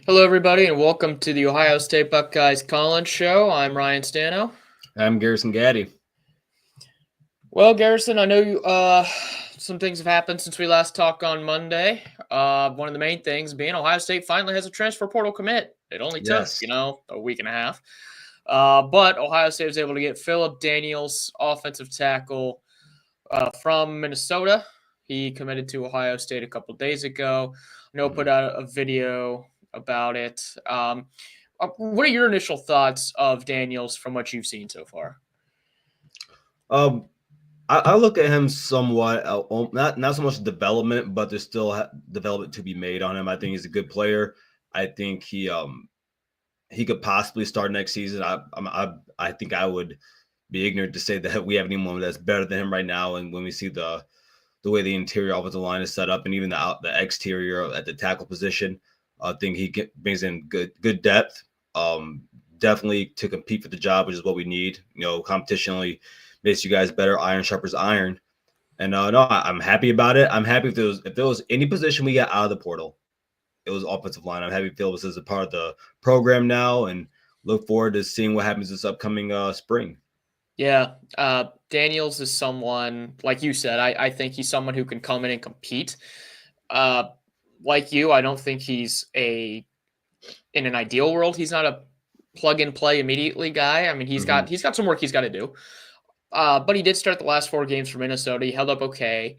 Hello, everybody, and welcome to the Ohio State Buckeyes Collins Show. I'm Ryan Stano. I'm Garrison Gaddy. Well, Garrison, I know some things have happened since we last talked on Monday. One of the main things being Ohio State finally has a transfer portal commit. It only took, Yes. a week and a half. But Ohio State was able to get Philip Daniels, offensive tackle from Minnesota. He committed to Ohio State a couple days ago. I know put out a video about it. What are your initial thoughts of Daniels from what you've seen so far? I look at him somewhat not so much development, but there's still development to be made on him. I think he's a good player. I think he could possibly start next season. I think I would be ignorant to say that we have anyone that's better than him right now. And when we see the way the interior offensive line is set up, and even the exterior at the tackle position, I think he brings in good depth. Definitely to compete for the job, which is what we need. Competitionally makes you guys better. Iron sharpens iron. And no, I'm happy about it. I'm happy if there was any position we got out of the portal, it was offensive line. I'm happy Phillips is a part of the program now, and look forward to seeing what happens this upcoming spring. Yeah, Daniels is someone, like you said, I think he's someone who can come in and compete. Like you, I don't think he's in an ideal world, he's not a plug and play immediately guy. I mean, he's got some work he's got to do. But he did start the last 4 games for Minnesota. He held up okay.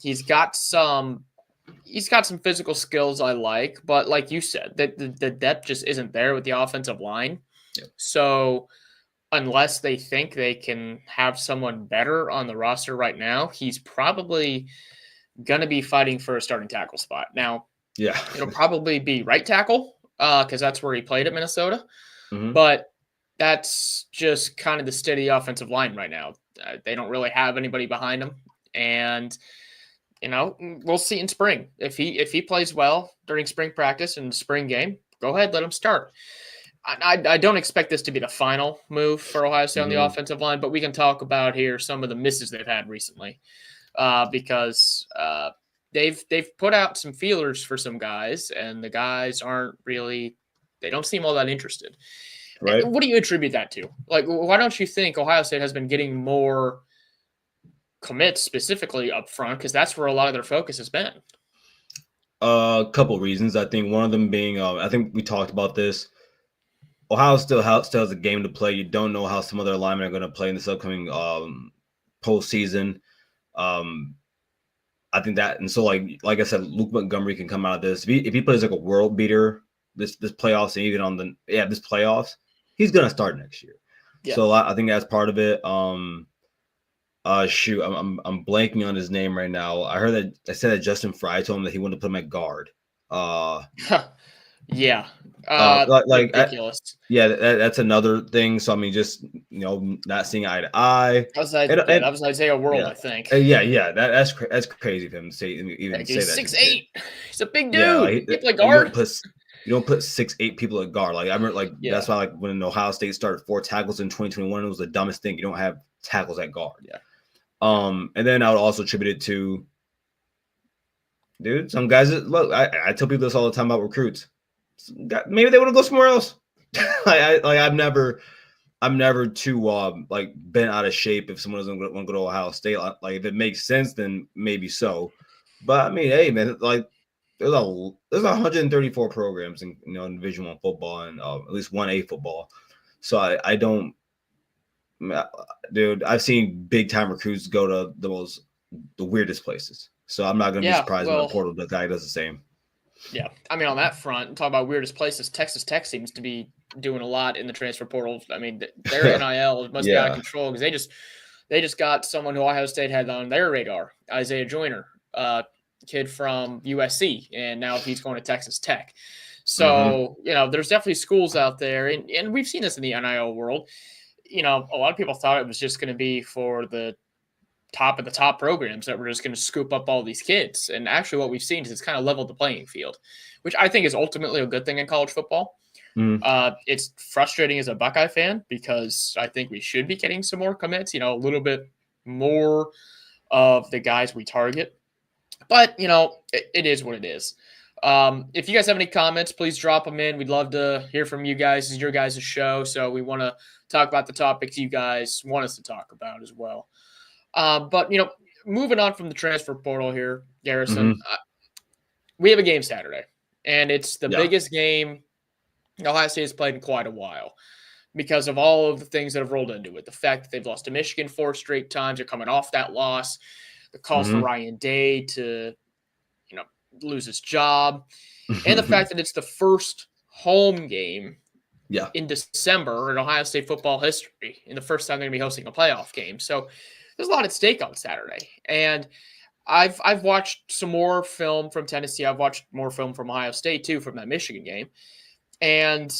He's got some physical skills I like, but like you said, the depth just isn't there with the offensive line. Yep. So unless they think they can have someone better on the roster right now, he's probably going to be fighting for a starting tackle spot. Now, yeah, it'll probably be right tackle because that's where he played at Minnesota. Mm-hmm. But that's just kind of the steady offensive line right now. They don't really have anybody behind them. And, we'll see in spring. If he plays well during spring practice and spring game, go ahead, let him start. I don't expect this to be the final move for Ohio State on the offensive line, but we can talk about here some of the misses they've had recently because they've put out some feelers for some guys, and the guys they don't seem all that interested. Right. What do you attribute that to? Like, why don't you think Ohio State has been getting more commits specifically up front? Because that's where a lot of their focus has been. A couple reasons. I think one of them being, I think we talked about this. Ohio still has a game to play. You don't know how some of their linemen are going to play in this upcoming postseason. I think that, and so like I said, Luke Montgomery can come out of this if he plays like a world beater this playoffs, and even on this playoffs, he's going to start next year. Yeah. So I think that's part of it. Shoot, I'm blanking on his name right now. I said that Justin Fry told him that he wanted to put him at guard. Yeah. Ridiculous. That's another thing. So I mean, just not seeing eye to eye. That was Isaiah World, I think. That's crazy for him to say even say that. 6'8". He's a big dude. Yeah, he play guard. You don't put 6'8" people at guard. Like I remember, that's why when Ohio State started 4 tackles in 2021, it was the dumbest thing. You don't have tackles at guard. Yeah. And then I would also attribute it to, dude, some guys look. I tell people this all the time about recruits. Maybe they want to go somewhere else. I'm never too bent out of shape if someone doesn't want to go to Ohio State. Like if it makes sense, then maybe so. But I mean, hey man, like there's 134 programs in Division I football and at least 1A football. So I don't, dude. I've seen big time recruits go to the weirdest places. So I'm not going to be surprised when the portal guy does the same. Yeah, I mean, on that front, talk about weirdest places. Texas Tech seems to be doing a lot in the transfer portal. I mean, their NIL must be out of control because they just got someone who Ohio State had on their radar, Isaiah Joyner, kid from USC, and now he's going to Texas Tech. So there's definitely schools out there, and we've seen this in the NIL world. A lot of people thought it was just going to be for the top of the top programs that we're just going to scoop up all these kids. And actually what we've seen is it's kind of leveled the playing field, which I think is ultimately a good thing in college football. It's frustrating as a Buckeye fan because I think we should be getting some more commits, a little bit more of the guys we target. But, it is what it is. If you guys have any comments, please drop them in. We'd love to hear from you guys. This is your guys' show, so we want to talk about the topics you guys want us to talk about as well. But, moving on from the transfer portal here, Garrison, we have a game Saturday, and it's the biggest game Ohio State has played in quite a while because of all of the things that have rolled into it. The fact that they've lost to Michigan 4 straight times, they're coming off that loss, the calls for Ryan Day to, lose his job, and the fact that it's the first home game in December in Ohio State football history, and the first time they're going to be hosting a playoff game. So there's a lot at stake on Saturday. And I've watched some more film from Tennessee. I've watched more film from Ohio State, too, from that Michigan game. And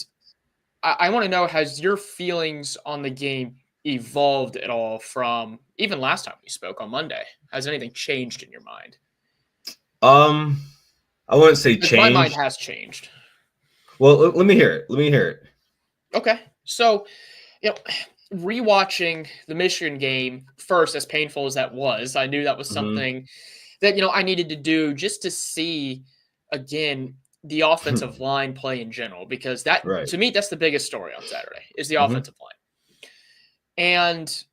I want to know, has your feelings on the game evolved at all from even last time we spoke on Monday? Has anything changed in your mind? I wouldn't say changed. My mind has changed. Well, let me hear it. Okay. So, rewatching the Michigan game first, as painful as that was, I knew that was something that, I needed to do just to see, again, the offensive line play in general, because that, to me, that's the biggest story on Saturday is the offensive line. And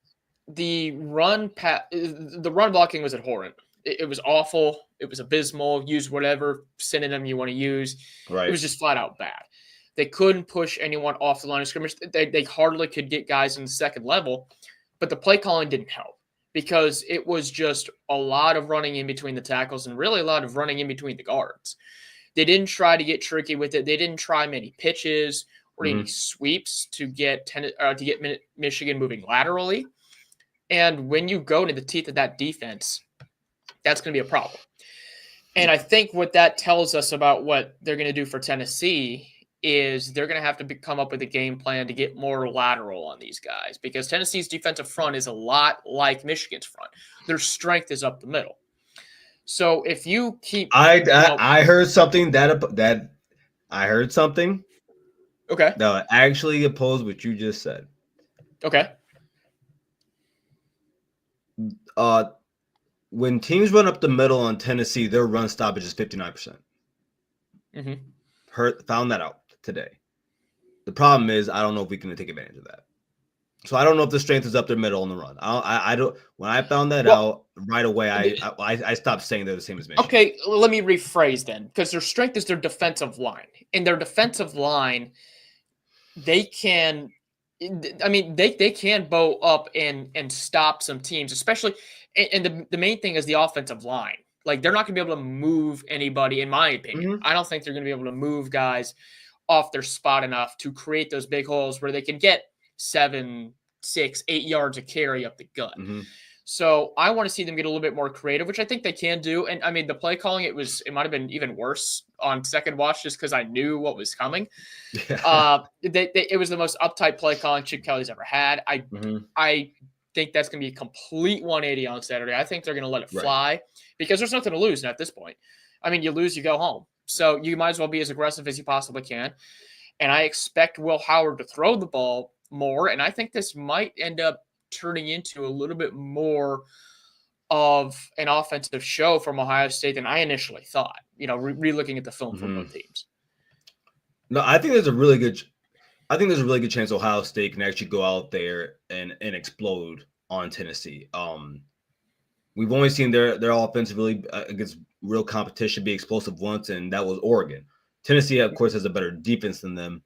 the run blocking was abhorrent. It was awful. It was abysmal. Use whatever synonym you want to use. Right. It was just flat out bad. They couldn't push anyone off the line of scrimmage. They hardly could get guys in the second level, but the play calling didn't help because it was just a lot of running in between the tackles and really a lot of running in between the guards. They didn't try to get tricky with it. They didn't try many pitches or any sweeps to get Michigan moving laterally. And when you go into the teeth of that defense, that's going to be a problem. And I think what that tells us about what they're going to do for Tennessee is they're going to have to come up with a game plan to get more lateral on these guys, because Tennessee's defensive front is a lot like Michigan's front. Their strength is up the middle. So if you keep, I heard something that I heard something. Okay. That actually opposed what you just said. Okay. When teams run up the middle on Tennessee, their run stoppage is 59%. Found that out today. The problem is, I don't know if we can take advantage of that. So I don't know if the strength is up their middle on the run. I don't. When I found that out right away, I stopped saying they're the same as Michigan. Okay, let me rephrase then, because their strength is their defensive line. In their defensive line, they can. I mean, they can bow up and stop some teams, especially. And the main thing is the offensive line. Like, they're not going to be able to move anybody, in my opinion. I don't think they're going to be able to move guys off their spot enough to create those big holes where they can get 7, 6, 8 yards of carry up the gut. So I want to see them get a little bit more creative, which I think they can do. And I mean, the play calling, it might have been even worse on second watch just because I knew what was coming. It was the most uptight play calling Chip Kelly's ever had. I think that's going to be a complete 180 on Saturday. I think they're going to let it fly because there's nothing to lose at this point. I mean, you lose, you go home. So you might as well be as aggressive as you possibly can. And I expect Will Howard to throw the ball more. And I think this might end up turning into a little bit more of an offensive show from Ohio State than I initially thought, re-looking at the film from both teams. No, I think there's a really good chance Ohio State can actually go out there and explode on Tennessee. We've only seen their offense really against real competition be explosive once, and that was Oregon. Tennessee, of course, has a better defense than them.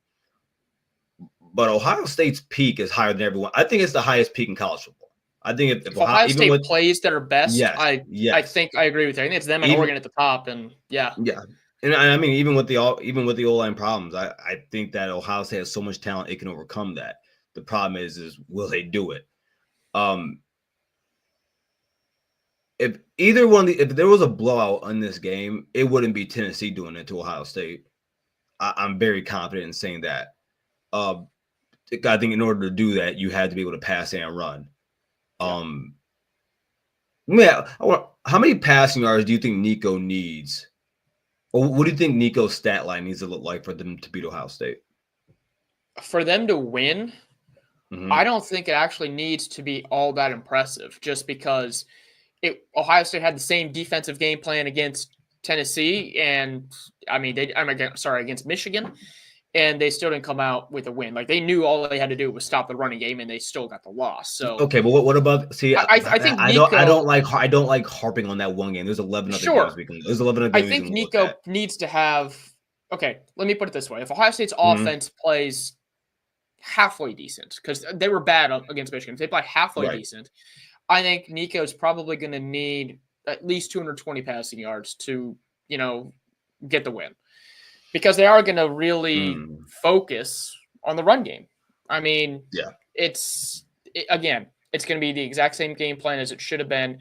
But Ohio State's peak is higher than everyone. I think it's the highest peak in college football. I think if Ohio State plays that are best, I think I agree with you. I think it's them and Oregon at the top, and yeah. And I mean, even with the O-line problems, I think that Ohio State has so much talent it can overcome that. The problem is will they do it? If there was a blowout in this game, it wouldn't be Tennessee doing it to Ohio State. I'm very confident in saying that. I think in order to do that, you had to be able to pass and run. How many passing yards do you think Nico needs? Or what do you think Nico's stat line needs to look like for them to beat Ohio State? For them to win, I don't think it actually needs to be all that impressive, just because Ohio State had the same defensive game plan against Tennessee, and against Michigan, and they still didn't come out with a win. Like, they knew all they had to do was stop the running game, and they still got the loss. So okay, but what about I think I don't like harping on that one game. There's 11 other games we can. There's 11 other games. I think Nico needs to have. Okay, let me put it this way: if Ohio State's offense plays halfway decent, because they were bad against Michigan, if they play halfway decent, I think Nico's probably going to need at least 220 passing yards to, get the win, because they are going to really focus on the run game. I mean, it's going to be the exact same game plan as it should have been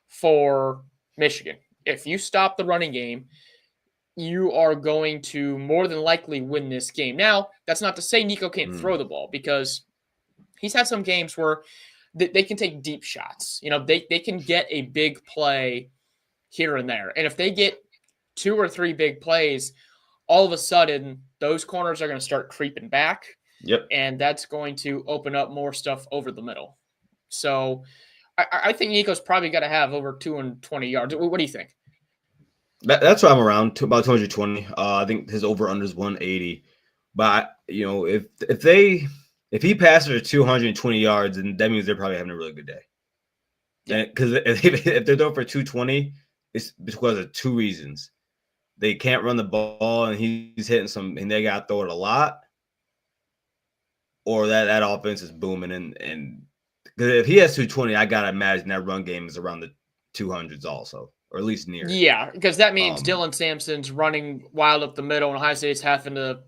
for Michigan. If you stop the running game, you are going to more than likely win this game. Now, that's not to say Nico can't throw the ball, because he's had some games where they can take deep shots. They can get a big play here and there. And if they get 2 or 3 big plays, all of a sudden those corners are going to start creeping back. Yep. And that's going to open up more stuff over the middle. So I think Nico's probably got to have over 220 yards. What do you think? That's where I'm around, about 220. I think his over-under is 180. But, if he passes for 220 yards, then that means they're probably having a really good day. Yeah. Because if they're throwing for 220, it's because of 2 reasons. They can't run the ball, and he's hitting some, and they got to throw it a lot. Or that offense is booming. And because if he has 220, I got to imagine that run game is around the 200s also. Or at least near. Yeah, because that means Dylan Sampson's running wild up the middle, and Ohio State's having to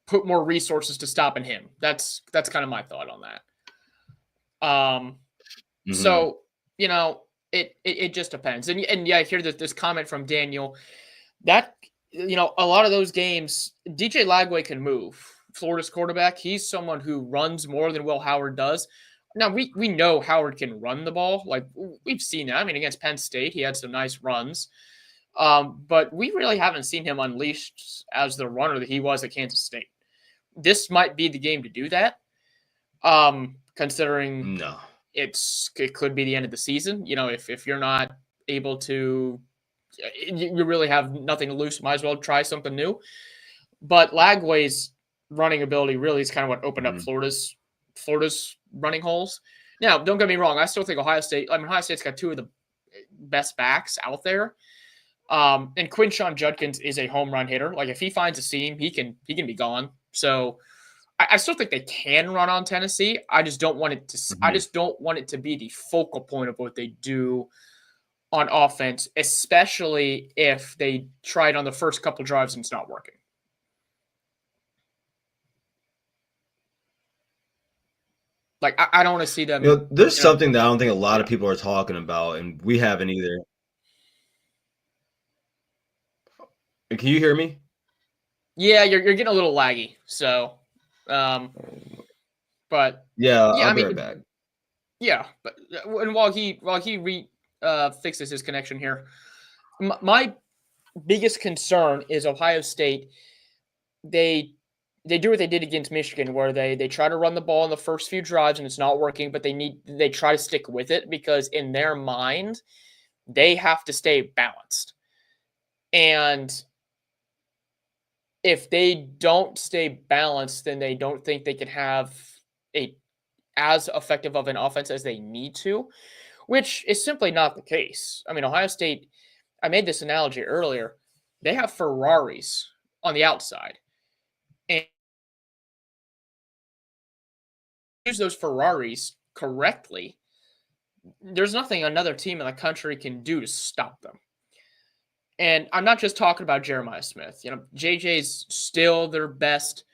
put more resources to stopping him. That's kind of my thought on that. So, it just depends. And yeah, I hear this comment from Daniel that, a lot of those games, DJ Lagway can move. Florida's quarterback, he's someone who runs more than Will Howard does. Now, we know Howard can run the ball. Like, we've seen that. I mean, against Penn State, he had some nice runs. But we really haven't seen him unleashed as the runner that he was at Kansas State. This might be the game to do that, considering it could be the end of the season. If you're not able to – you really have nothing to lose, might as well try something new. But Lagway's running ability really is kind of what opened up Florida's running holes. Now, don't get me wrong. I still think Ohio State's got 2 of the best backs out there. And Quinshon Judkins is a home run hitter. Like, if he finds a seam, he can be gone. So I still think they can run on Tennessee. I just don't want it to. I just don't want it to be the focal point of what they do on offense, especially if they try it on the first couple drives and it's not working. Like, I don't want to see them. There's something that I don't think a lot of people are talking about, and we haven't either. Can you hear me? Yeah, you're getting a little laggy. So, but yeah, I'll be right back. Yeah, but and while he fixes his connection here, my biggest concern is Ohio State. They do what they did against Michigan, where they try to run the ball in the first few drives and it's not working, but they try to stick with it because in their mind, they have to stay balanced. And if they don't stay balanced, then they don't think they can have as effective of an offense as they need to, which is simply not the case. I mean, Ohio State, I made this analogy earlier, they have Ferraris on the outside. And use those Ferraris correctly, there's nothing another team in the country can do to stop them. And I'm not just talking about Jeremiah Smith. JJ's still their best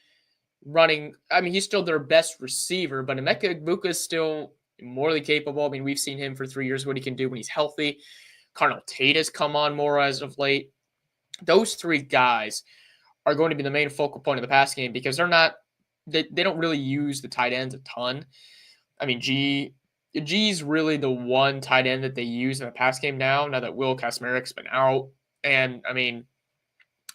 running. I mean, he's still their best receiver, but Emeka Egbuka is still more than capable. I mean, we've seen him for 3 years, what he can do when he's healthy. Cardinal Tate has come on more as of late. Those 3 guys are going to be the main focal point of the pass game because they don't really use the tight ends a ton. I mean, G's really the one tight end that they use in the pass game now that Will Kacmarek's been out. And I mean,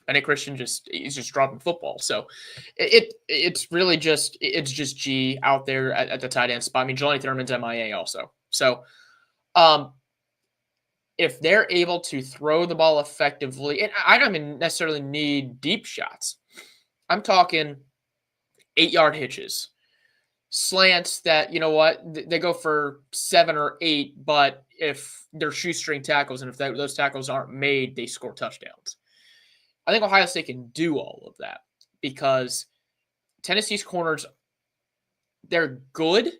Bennett Christian he's just dropping football. So it's really just G out there at the tight end spot. I mean, Jelani Thurman's MIA also. So if they're able to throw the ball effectively, and I don't even necessarily need deep shots. I'm talking 8-yard hitches, slants that, you know what, they go for 7 or 8, but if they're shoestring tackles and if those tackles aren't made, they score touchdowns. I think Ohio State can do all of that because Tennessee's corners, they're good,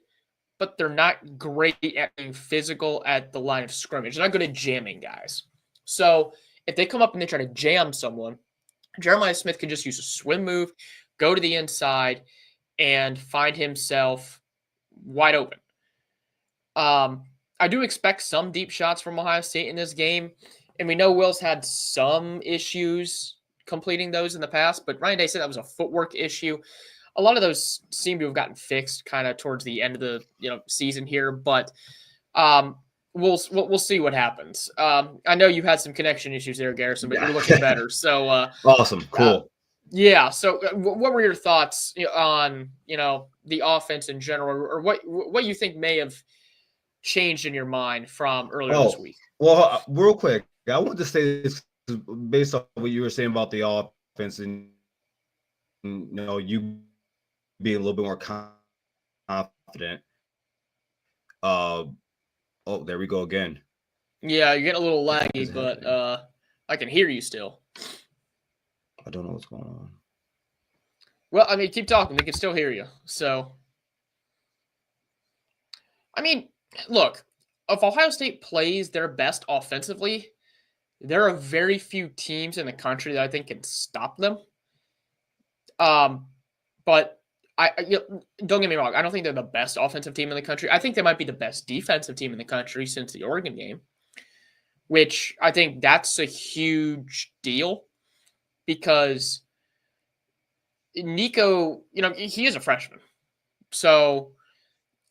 but they're not great at being physical at the line of scrimmage. They're not good at jamming guys. So if they come up and they try to jam someone, Jeremiah Smith can just use a swim move, go to the inside, and find himself wide open. I do expect some deep shots from Ohio State in this game. And we know Will's had some issues completing those in the past, but Ryan Day said that was a footwork issue. A lot of those seem to have gotten fixed kind of towards the end of the season here, but we'll see what happens. I know you had some connection issues there, Garrison, but you're looking better. So awesome, cool. Yeah. So what were your thoughts on the offense in general, or what you think may have changed in your mind from earlier this week? Well, real quick, I want to say this based on what you were saying about the offense, and you being a little bit more confident. Oh, there we go again. Yeah, you're getting a little laggy, but I can hear you still. I don't know what's going on. Well, I mean, keep talking. They can still hear you. So, I mean, look, if Ohio State plays their best offensively, there are very few teams in the country that I think can stop them. But don't get me wrong. I don't think they're the best offensive team in the country. I think they might be the best defensive team in the country since the Oregon game, which I think that's a huge deal because Nico, he is a freshman. So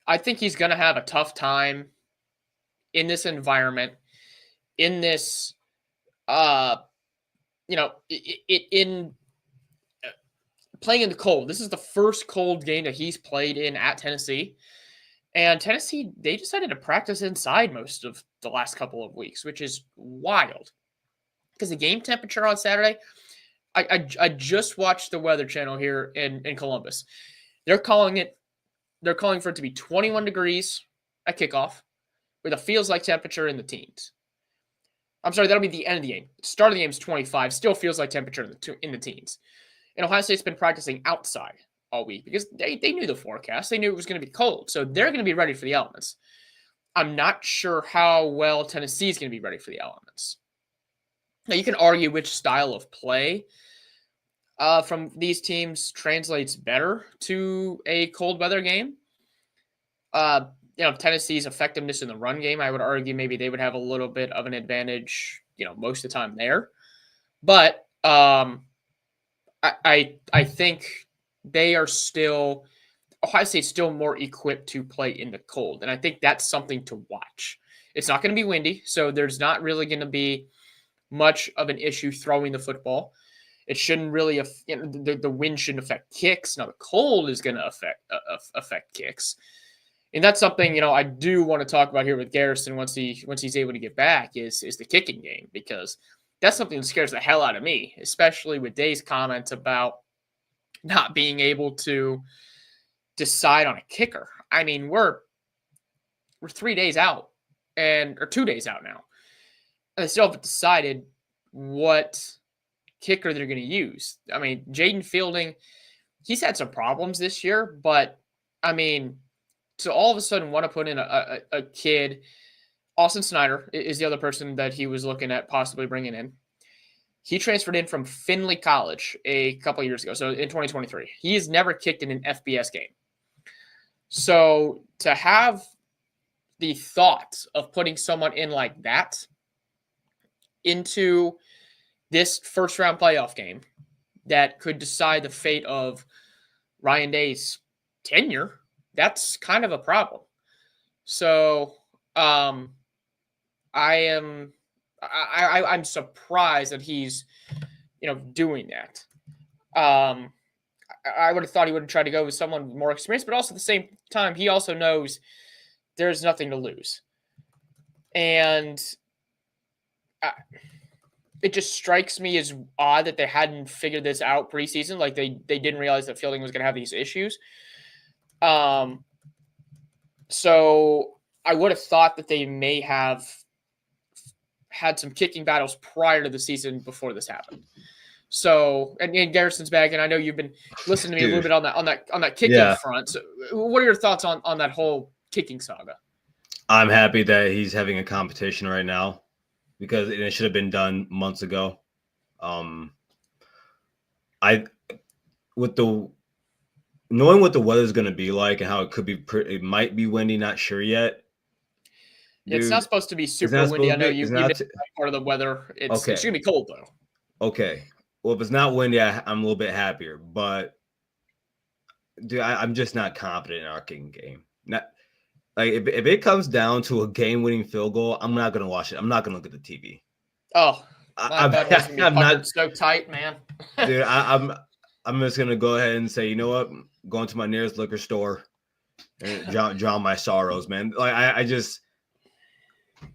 I think he's going to have a tough time in this environment, in this, in playing in the cold. This is the first cold game that he's played in at Tennessee. And Tennessee, they decided to practice inside most of the last couple of weeks, which is wild. Because the game temperature on Saturday, I just watched the Weather Channel here in Columbus. They're calling for it to be 21 degrees at kickoff with a feels-like temperature in the teens. I'm sorry, that'll be the end of the game. Start of the game is 25. Still feels like temperature in the teens. And Ohio State's been practicing outside all week because they knew the forecast. They knew it was going to be cold. So they're going to be ready for the elements. I'm not sure how well Tennessee is going to be ready for the elements. Now, you can argue which style of play from these teams translates better to a cold weather game. Tennessee's effectiveness in the run game, I would argue maybe they would have a little bit of an advantage, most of the time there. But I think they are still – Ohio State's still more equipped to play in the cold, and I think that's something to watch. It's not going to be windy, so there's not really going to be much of an issue throwing the football. It shouldn't really the wind shouldn't affect kicks. Now, the cold is going to affect kicks. And that's something, I do want to talk about here with Garrison once he's able to get back is the kicking game, because that's something that scares the hell out of me, especially with Day's comments about not being able to decide on a kicker. I mean, we're 3 days out or 2 days out now. And they still haven't decided what kicker they're going to use. I mean, Jaden Fielding, he's had some problems this year, but I mean, to all of a sudden want to put in a kid, Austin Snyder is the other person that he was looking at possibly bringing in. He transferred in from Findlay College a couple of years ago, so in 2023. He has never kicked in an FBS game. So to have the thought of putting someone in like that into this first-round playoff game that could decide the fate of Ryan Day's tenure, that's kind of a problem. So I'm surprised that he's, doing that. I would have thought he would have tried to go with someone with more experience, but also at the same time, he also knows there's nothing to lose. And it just strikes me as odd that they hadn't figured this out preseason. Like they didn't realize that Fielding was going to have these issues. So I would have thought that they may have had some kicking battles prior to the season before this happened. So, and Garrison's back, and I know you've been listening to me a little bit on that kicking front. So what are your thoughts on that whole kicking saga? I'm happy that he's having a competition right now because it should have been done months ago. Knowing what the weather's going to be like and how it could be, it might be windy, not sure yet. Dude, it's not supposed to be super windy. I know you missed part of the weather. It's going to be cold, though. Okay. Well, if it's not windy, I'm a little bit happier. But, dude, I'm just not confident in our kicking game. Not like if it comes down to a game-winning field goal, I'm not going to watch it. I'm not going to look at the TV. Oh, I'm not so tight, man. Dude, I'm just going to go ahead and say, you know what? I'm going to my nearest liquor store and drown my sorrows, man. Like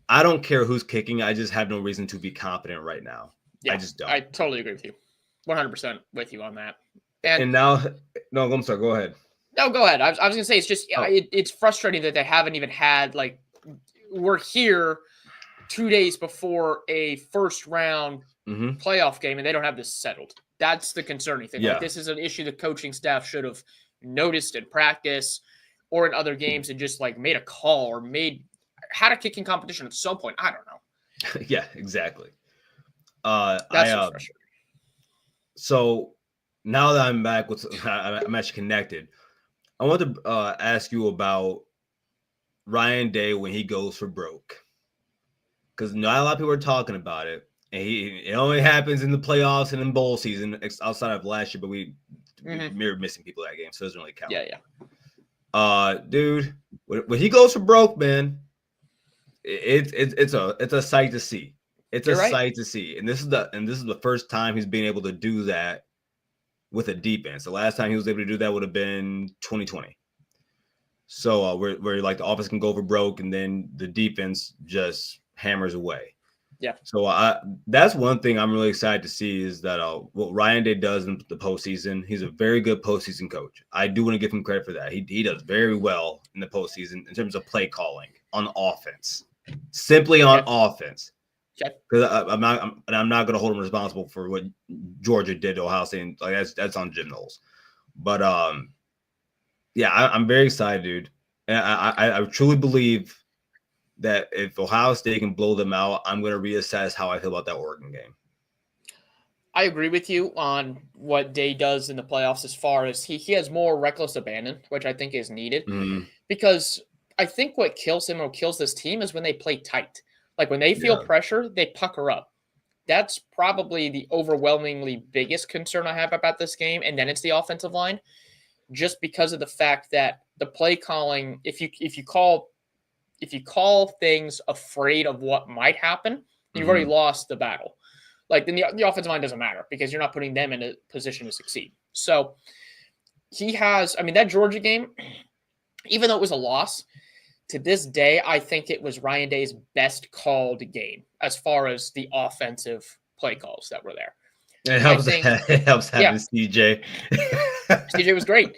I don't care who's kicking. I just have no reason to be confident right now. Yeah, I just don't. I totally agree with you. 100% with you on that. And now, no, I'm sorry. Go ahead. No, go ahead. I was going to say, it's just, it's frustrating that they haven't even had, like, we're here 2 days before a first round playoff game and they don't have this settled. That's the concerning thing. Yeah. Like, this is an issue the coaching staff should have noticed in practice or in other games and just, like, made a call or had a kicking competition at some point. I don't know. Yeah, exactly. That's frustrating. So now that I'm back, I'm actually connected. I want to ask you about Ryan Day when he goes for broke, because not a lot of people are talking about it, and it only happens in the playoffs and in bowl season outside of last year. But we were missing people that game, so it doesn't really count. Yeah. Dude, when he goes for broke, man, it's a sight to see. It's a sight to see, and this is the first time he's been able to do that with a defense. The last time he was able to do that would have been 2020. So where like the offense can go for broke, and then the defense just hammers away. Yeah. So that's one thing I'm really excited to see is that what Ryan Day does in the postseason. He's a very good postseason coach. I do want to give him credit for that. He does very well in the postseason in terms of play calling on offense, simply on offense. Because I'm not going to hold him responsible for what Georgia did to Ohio State. And, like that's on Jim Knowles. But yeah, I'm very excited, dude. And I truly believe that if Ohio State can blow them out, I'm going to reassess how I feel about that Oregon game. I agree with you on what Day does in the playoffs as far as he has more reckless abandon, which I think is needed. Because I think what kills him or kills this team is when they play tight. Like when they feel pressure, they pucker up. That's probably the overwhelmingly biggest concern I have about this game. And then it's the offensive line, just because of the fact that the play calling, if you call things afraid of what might happen, you've already lost the battle. Like then the offensive line doesn't matter because you're not putting them in a position to succeed. So he has, that Georgia game, even though it was a loss, to this day, I think it was Ryan Day's best called game as far as the offensive play calls that were there. It helps having CJ. CJ was great.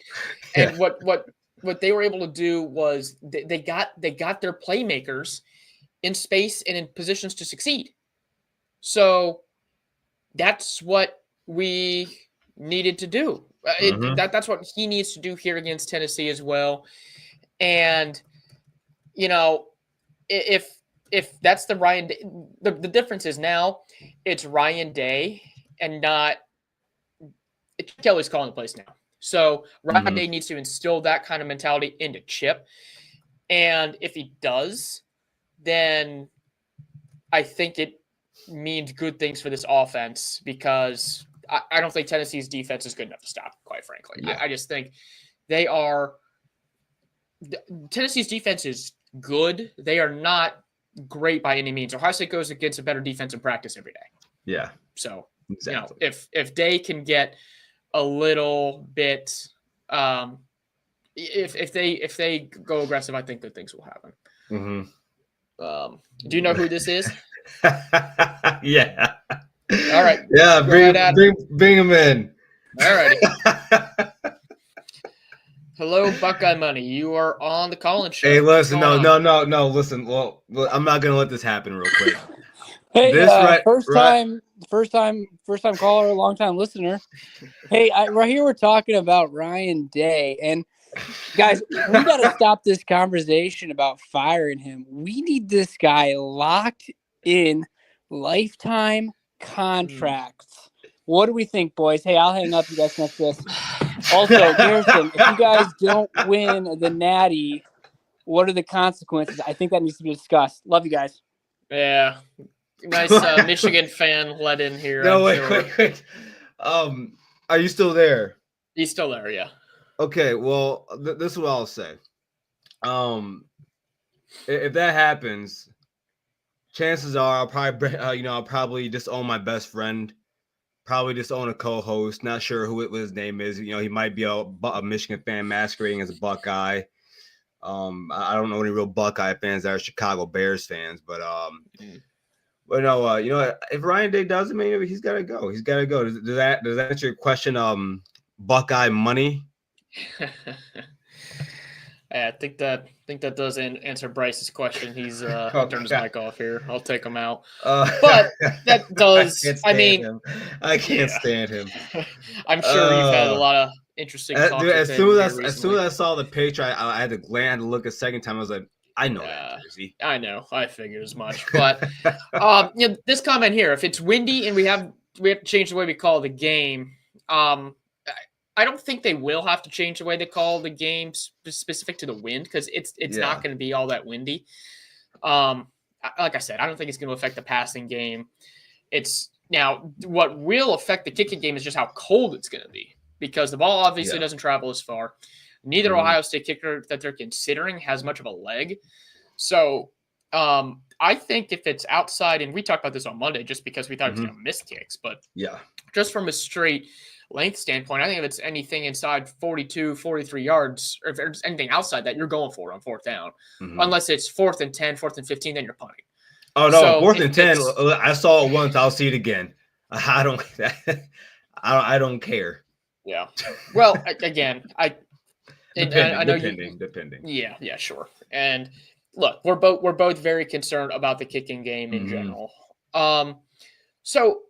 And what they were able to do was they got their playmakers in space and in positions to succeed. So that's what we needed to do. That's what he needs to do here against Tennessee as well. And if that's the Ryan Day, the difference is now it's Ryan Day and not Kelly's calling the plays now. So Ryan Day needs to instill that kind of mentality into Chip. And if he does, then I think it means good things for this offense because I don't think Tennessee's defense is good enough to stop, quite frankly. I just think Tennessee's defense is good. They are not great by any means. Ohio State goes against a better defense in practice every day. Yeah. So, if Day can get a little bit, if they go aggressive, I think good things will happen. Do you know who this is? Yeah. All right. Yeah, bring him in. All righty. Hello, Buckeye Money. You are on the Colin Show. Hey, listen, no. Listen, well, I'm not gonna let this happen real quick. Hey, first time caller, long time listener. Hey, right here we're talking about Ryan Day, and guys, we got to stop this conversation about firing him. We need this guy locked in, lifetime contracts. What do we think, boys? Hey, I'll hang up. You guys next this. Also, Garrison, if you guys don't win the Natty, what are the consequences? I think that needs to be discussed. Love you guys. Yeah. Nice Michigan fan let in here. No, wait. Are you still there? He's still there, yeah. Okay, well, this is what I'll say. If that happens, chances are I'll probably disown my best friend. Probably disown a co-host. Not sure who his name is. You know, he might be a Michigan fan masquerading as a Buckeye. I don't know any real Buckeye fans that are Chicago Bears fans, but But no, if Ryan Day does it, maybe he's got to go. He's got to go. Does that answer your question? Buckeye money. I think that does answer Bryce's question. He's turned his mic off here. I'll take him out. But that does. I can't stand him. I'm sure you've had a lot of interesting. Dude, as soon as I saw the picture, I had to glance, look a second time. I was like, I know that jersey. I know. I figured as much. But this comment here: if it's windy and we have to change the way we call the game. I don't think they will have to change the way they call the game specific to the wind because it's not going to be all that windy. Like I said, I don't think it's going to affect the passing game. It's now what will affect the kicking game is just how cold it's going to be because the ball obviously doesn't travel as far. Neither Ohio State kicker that they're considering has much of a leg. So I think if it's outside, and we talked about this on Monday just because we thought it was going to miss kicks, but just from a straight length standpoint, I think if it's anything inside 42, 43 yards, or if there's anything outside that, you're going for it on fourth down. Unless it's 4th and 10, 4th and 15, then you're punting. Oh, no, so 4th and 10, I saw it once. I'll see it again. I don't care. Yeah. Well, again, depending. Yeah, sure. And look, we're both very concerned about the kicking game in general. So,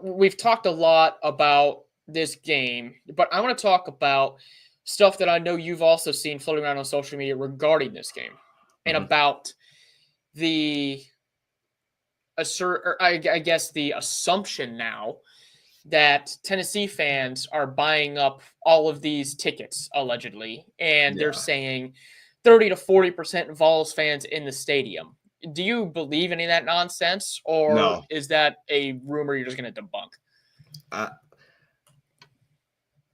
we've talked a lot about this game, but I want to talk about stuff that I know you've also seen floating around on social media regarding this game and about the the assumption now that Tennessee fans are buying up all of these tickets allegedly, and they're saying 30 to 40% Vols fans in the stadium. Do you believe any of that nonsense, or is that a rumor you're just going to debunk?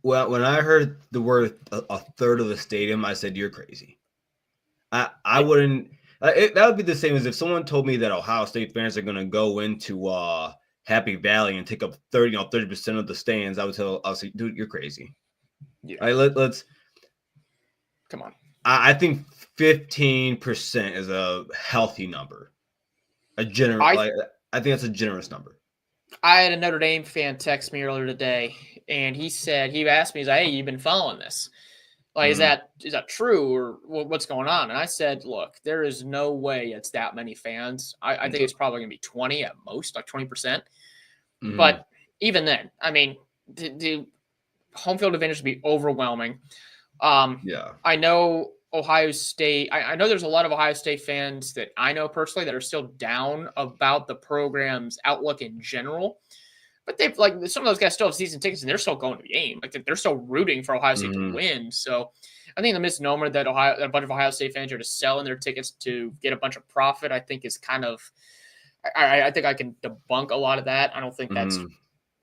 Well, when I heard the word a third of the stadium, I said, you're crazy. I wouldn't. That would be the same as if someone told me that Ohio State fans are going to go into Happy Valley and take up 30% of the stands. I'll say, dude, you're crazy. Yeah. Let's come on. I think 15% is a healthy number. I think that's a generous number. I had a Notre Dame fan text me earlier today, and he asked me, he's like, hey, you've been following this. Like, is that true, or what's going on? And I said, look, there is no way it's that many fans. I think it's probably going to be 20 at most, like 20%. But even then, I mean, the home field advantage would be overwhelming. I know Ohio State. I know there's a lot of Ohio State fans that I know personally that are still down about the program's outlook in general. But they've some of those guys still have season tickets and they're still going to the game. Like they're still rooting for Ohio State to win. So I think the misnomer that a bunch of Ohio State fans are just selling their tickets to get a bunch of profit, I think is kind of. I think I can debunk a lot of that. I don't think that's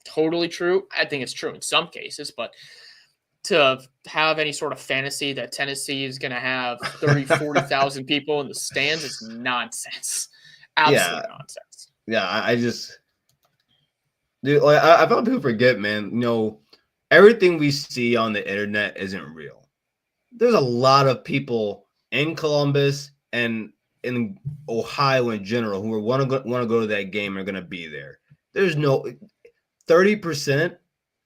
totally true. I think it's true in some cases, but to have any sort of fantasy that Tennessee is going to have 30, 40,000 people in the stands is nonsense. Absolute nonsense. Yeah, I just – dude, I thought people forget, man, everything we see on the internet isn't real. There's a lot of people in Columbus and in Ohio in general who want to go to that game are going to be there. There's no 30%.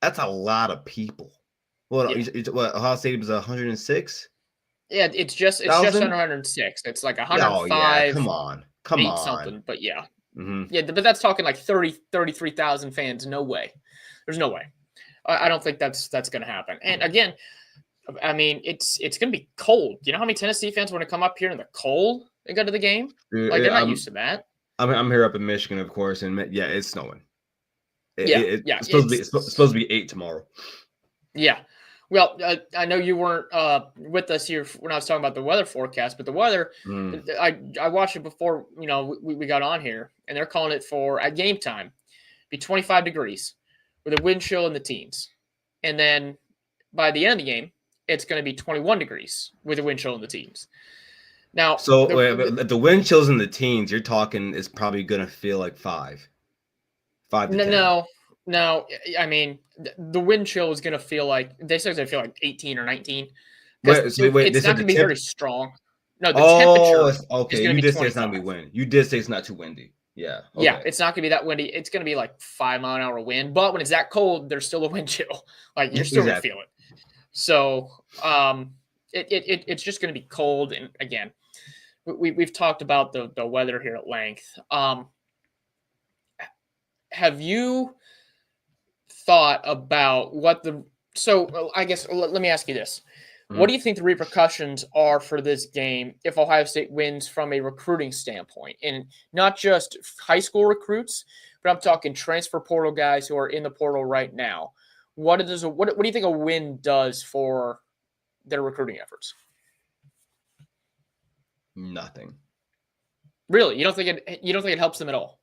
That's a lot of people. What Ohio State was 106. Yeah, it's just under 106. It's like 105. Oh yeah, come on, something. But yeah, mm-hmm. Yeah, but that's talking like 33,000 fans. No way. There's no way. I don't think that's going to happen. And again, I mean, it's going to be cold. You know how many Tennessee fans want to come up here in the cold and go to the game? Like they're not used to that. I'm here up in Michigan, of course, and yeah, it's snowing. It's supposed to be 8 tomorrow. Yeah. Well, I know you weren't with us here when I was talking about the weather forecast, but the weather, I watched it before, we got on here, and they're calling it for, at game time, be 25 degrees with a wind chill in the teens. And then by the end of the game, it's going to be 21 degrees with a wind chill in the teens. Now, so the wind chills in the teens, you're talking is probably going to feel like 5 to 10. No, I mean, the wind chill is going to feel like, they said it's going to feel like 18 or 19. It's not going to be very strong. No, the temperature. Okay, you did say it's not going to be windy. You did say it's not too windy. Yeah. Okay. Yeah, it's not going to be that windy. It's going to be like 5-mile-an-hour wind. But when it's that cold, there's still a wind chill. Like you're still going to feel it. So it's just going to be cold. And again, we've talked about the weather here at length. Have you thought about I guess let me ask you this. What do you think the repercussions are for this game if Ohio State wins from a recruiting standpoint? And not just high school recruits, but I'm talking transfer portal guys who are in the portal right now. What do you think a win does for their recruiting efforts? Nothing. Really? You don't think it helps them at all?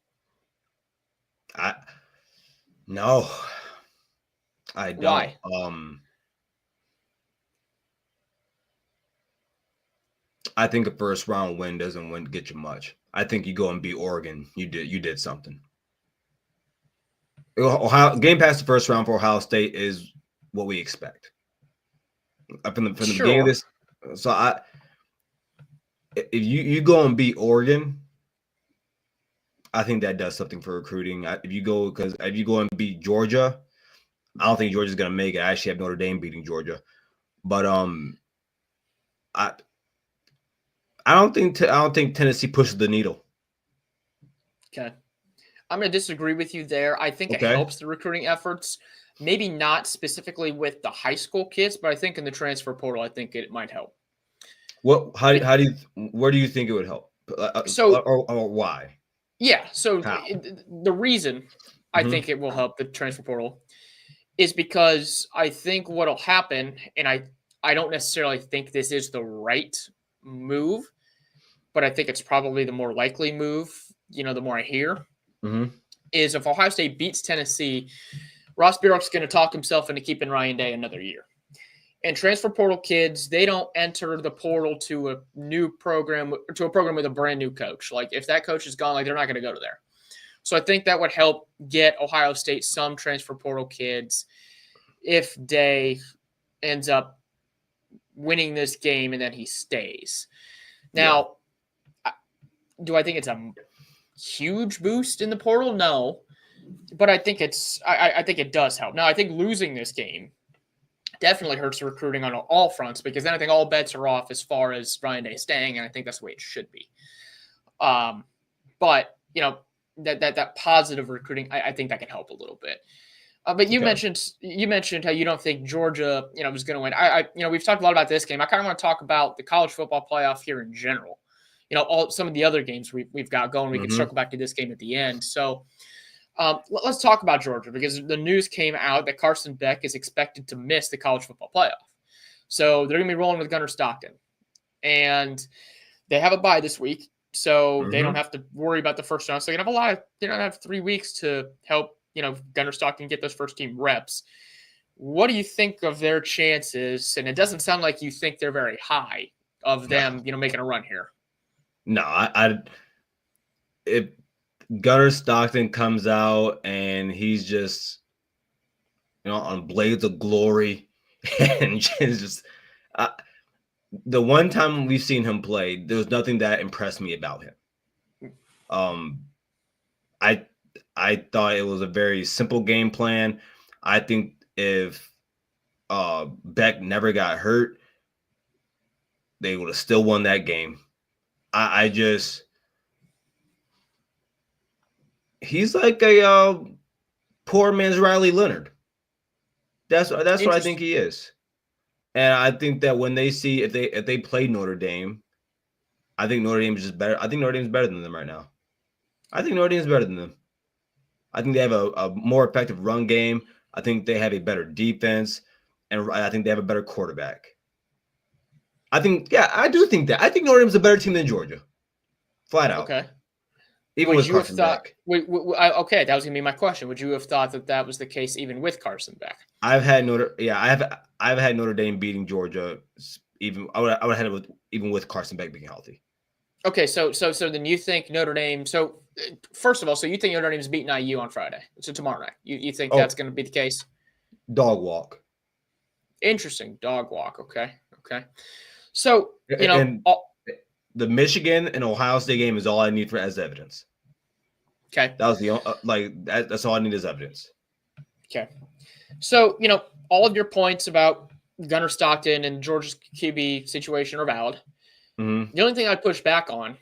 No. I don't. Why? I think a first round win doesn't get you much. I think you go and beat Oregon. You did something. Ohio game past the first round for Ohio State is what we expect. From the beginning of this. So if you go and beat Oregon, I think that does something for recruiting. If you go and beat Georgia, I don't think Georgia's gonna make it. I actually have Notre Dame beating Georgia, but I don't think Tennessee pushes the needle. Okay, I'm going to disagree with you there. I think it helps the recruiting efforts. Maybe not specifically with the high school kids, but I think in the transfer portal, I think it might help. Where do you think it would help? Or why? Yeah. So the reason I think it will help the transfer portal is because I think what'll happen, and I don't necessarily think this is the right move, but I think it's probably the more likely move, the more I hear, is if Ohio State beats Tennessee, Ross Bjork's going to talk himself into keeping Ryan Day another year. And transfer portal kids, they don't enter the portal to a new program, to a program with a brand new coach. Like if that coach is gone, they're not going to go to there. So I think that would help get Ohio State some transfer portal kids if Day ends up winning this game and then he stays. Now, do I think it's a huge boost in the portal? No, but I think I think it does help. Now, I think losing this game definitely hurts the recruiting on all fronts, because then I think all bets are off as far as Ryan Day staying, and I think that's the way it should be. But that positive recruiting, I think that can help a little bit. But you mentioned how you don't think Georgia, was going to win. We've talked a lot about this game. I kind of want to talk about the college football playoff here in general. Some of the other games we've got going. We can circle back to this game at the end. So let's talk about Georgia, because the news came out that Carson Beck is expected to miss the college football playoff. So they're going to be rolling with Gunnar Stockton, and they have a bye this week, so they don't have to worry about the first round. So they have 3 weeks to help Gunnar Stockton get those first team reps. What do you think of their chances? And it doesn't sound like you think they're very high of them, making a run here. No, if Gunnar Stockton comes out and he's just, on blades of glory and just, the one time we've seen him play, there was nothing that impressed me about him. I thought it was a very simple game plan. I think if Beck never got hurt, they would have still won that game. He's like a poor man's Riley Leonard. That's what I think he is. And I think that when they see if they play Notre Dame, I think Notre Dame is just better. I think Notre Dame's better than them right now. I think Notre Dame's better than them. I think they have a more effective run game. I think they have a better defense, and I think they have a better quarterback. I do think that. I think Notre Dame's a better team than Georgia, flat out. Okay. Even with Carson Beck. Okay, that was gonna be my question. Would you have thought that was the case even with Carson Beck? I've had Notre Dame beating Georgia. I would have had it even with Carson Beck being healthy. Okay, so then you think Notre Dame? So first of all, so you think Notre Dame's beating IU on Friday? So tomorrow night, you think that's going to be the case? Dog walk. Interesting, dog walk. Okay. So the Michigan and Ohio State game is all I need as evidence. Okay, that was the that's all I need as evidence. Okay, so all of your points about Gunnar Stockton and Georgia's QB situation are valid. Mm-hmm. The only thing I'd push back on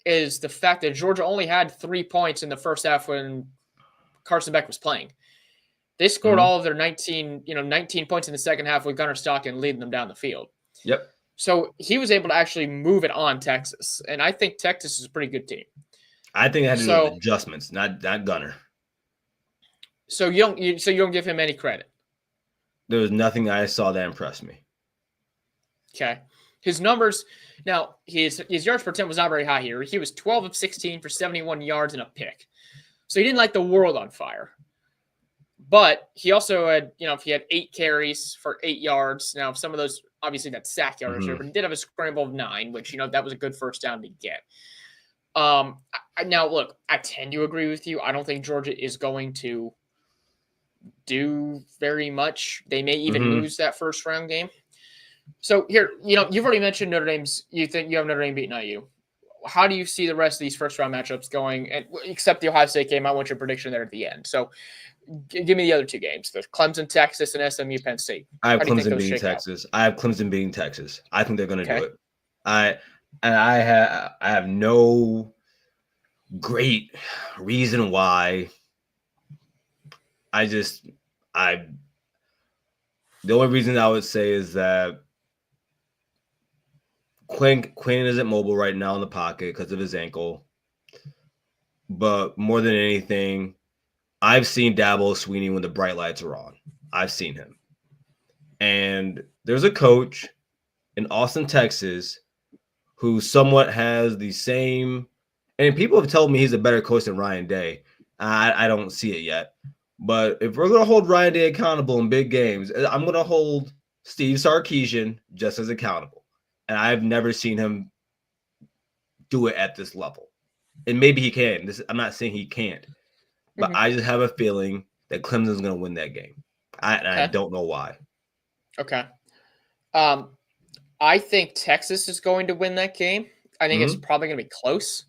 is the fact that Georgia only had 3 points in the first half when Carson Beck was playing. They scored all of their 19 points in the second half with Gunnar Stockton leading them down the field. Yep. So he was able to actually move it on Texas, and I think Texas is a pretty good team. I think it had to do with adjustments, not Gunnar. So you don't give him any credit. There was nothing I saw that impressed me. Okay. His numbers, now his yards per attempt was not very high here. He was 12 of 16 for 71 yards and a pick. So he didn't light the world on fire. But he also had, he had 8 carries for 8 yards. Now, some of those, obviously, that's sack yards here, but he did have a scramble of 9, which, that was a good first down to get. Now, look, I tend to agree with you. I don't think Georgia is going to do very much. They may even lose that first round game. So here, you've already mentioned Notre Dame's. You think you have Notre Dame beating IU. How do you see the rest of these first round matchups going? And except the Ohio State game, I want your prediction there at the end. So give me the other 2 games: the Clemson, Texas, and SMU, Penn State. I have Clemson beating Texas. I have Clemson beating Texas. I think they're going to do it. I have no great reason why. The only reason I would say is that Quinn isn't mobile right now in the pocket because of his ankle. But more than anything, I've seen Dabo Swinney when the bright lights are on. I've seen him. And there's a coach in Austin, Texas, who somewhat has the same – and people have told me he's a better coach than Ryan Day. I don't see it yet. But if we're going to hold Ryan Day accountable in big games, I'm going to hold Steve Sarkisian just as accountable. And I've never seen him do it at this level. And maybe he can. I'm not saying he can't. But I just have a feeling that Clemson's going to win that game. I don't know why. Okay. I think Texas is going to win that game. I think it's probably going to be close.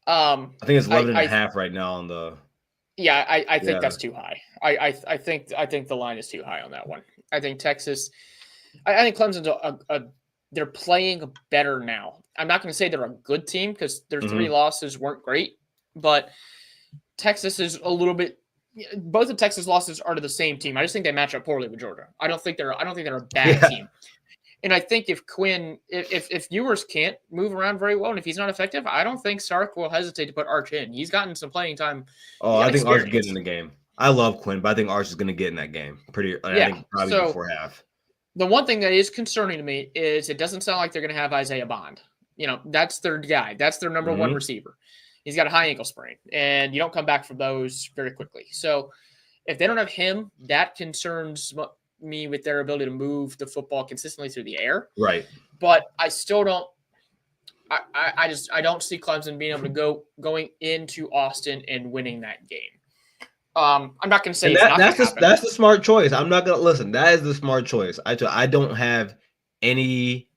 I think it's 11.5 right now on the. Yeah, I think that's too high. I think the line is too high on that one. I think Texas. I think Clemson's they're playing better now. I'm not going to say they're a good team because their 3 losses weren't great, but Texas is a little bit. Both of Texas losses are to the same team. I just think they match up poorly with Georgia. I don't think they're a bad team. And I think if Quinn, if Ewers can't move around very well, and if he's not effective, I don't think Sark will hesitate to put Arch in. He's gotten some playing time. Oh, I think Arch is getting in the game. I love Quinn, but I think Arch is going to get in that game. I think probably before half. The one thing that is concerning to me is it doesn't sound like they're going to have Isaiah Bond. That's their guy. That's their number 1 receiver. He's got a high ankle sprain, and you don't come back from those very quickly. So if they don't have him, that concerns me with their ability to move the football consistently through the air. Right. But I still don't. I don't see Clemson being able to going into Austin and winning that game. I'm not going to say that's the smart choice. I'm not going to listen. That is the smart choice. I don't have any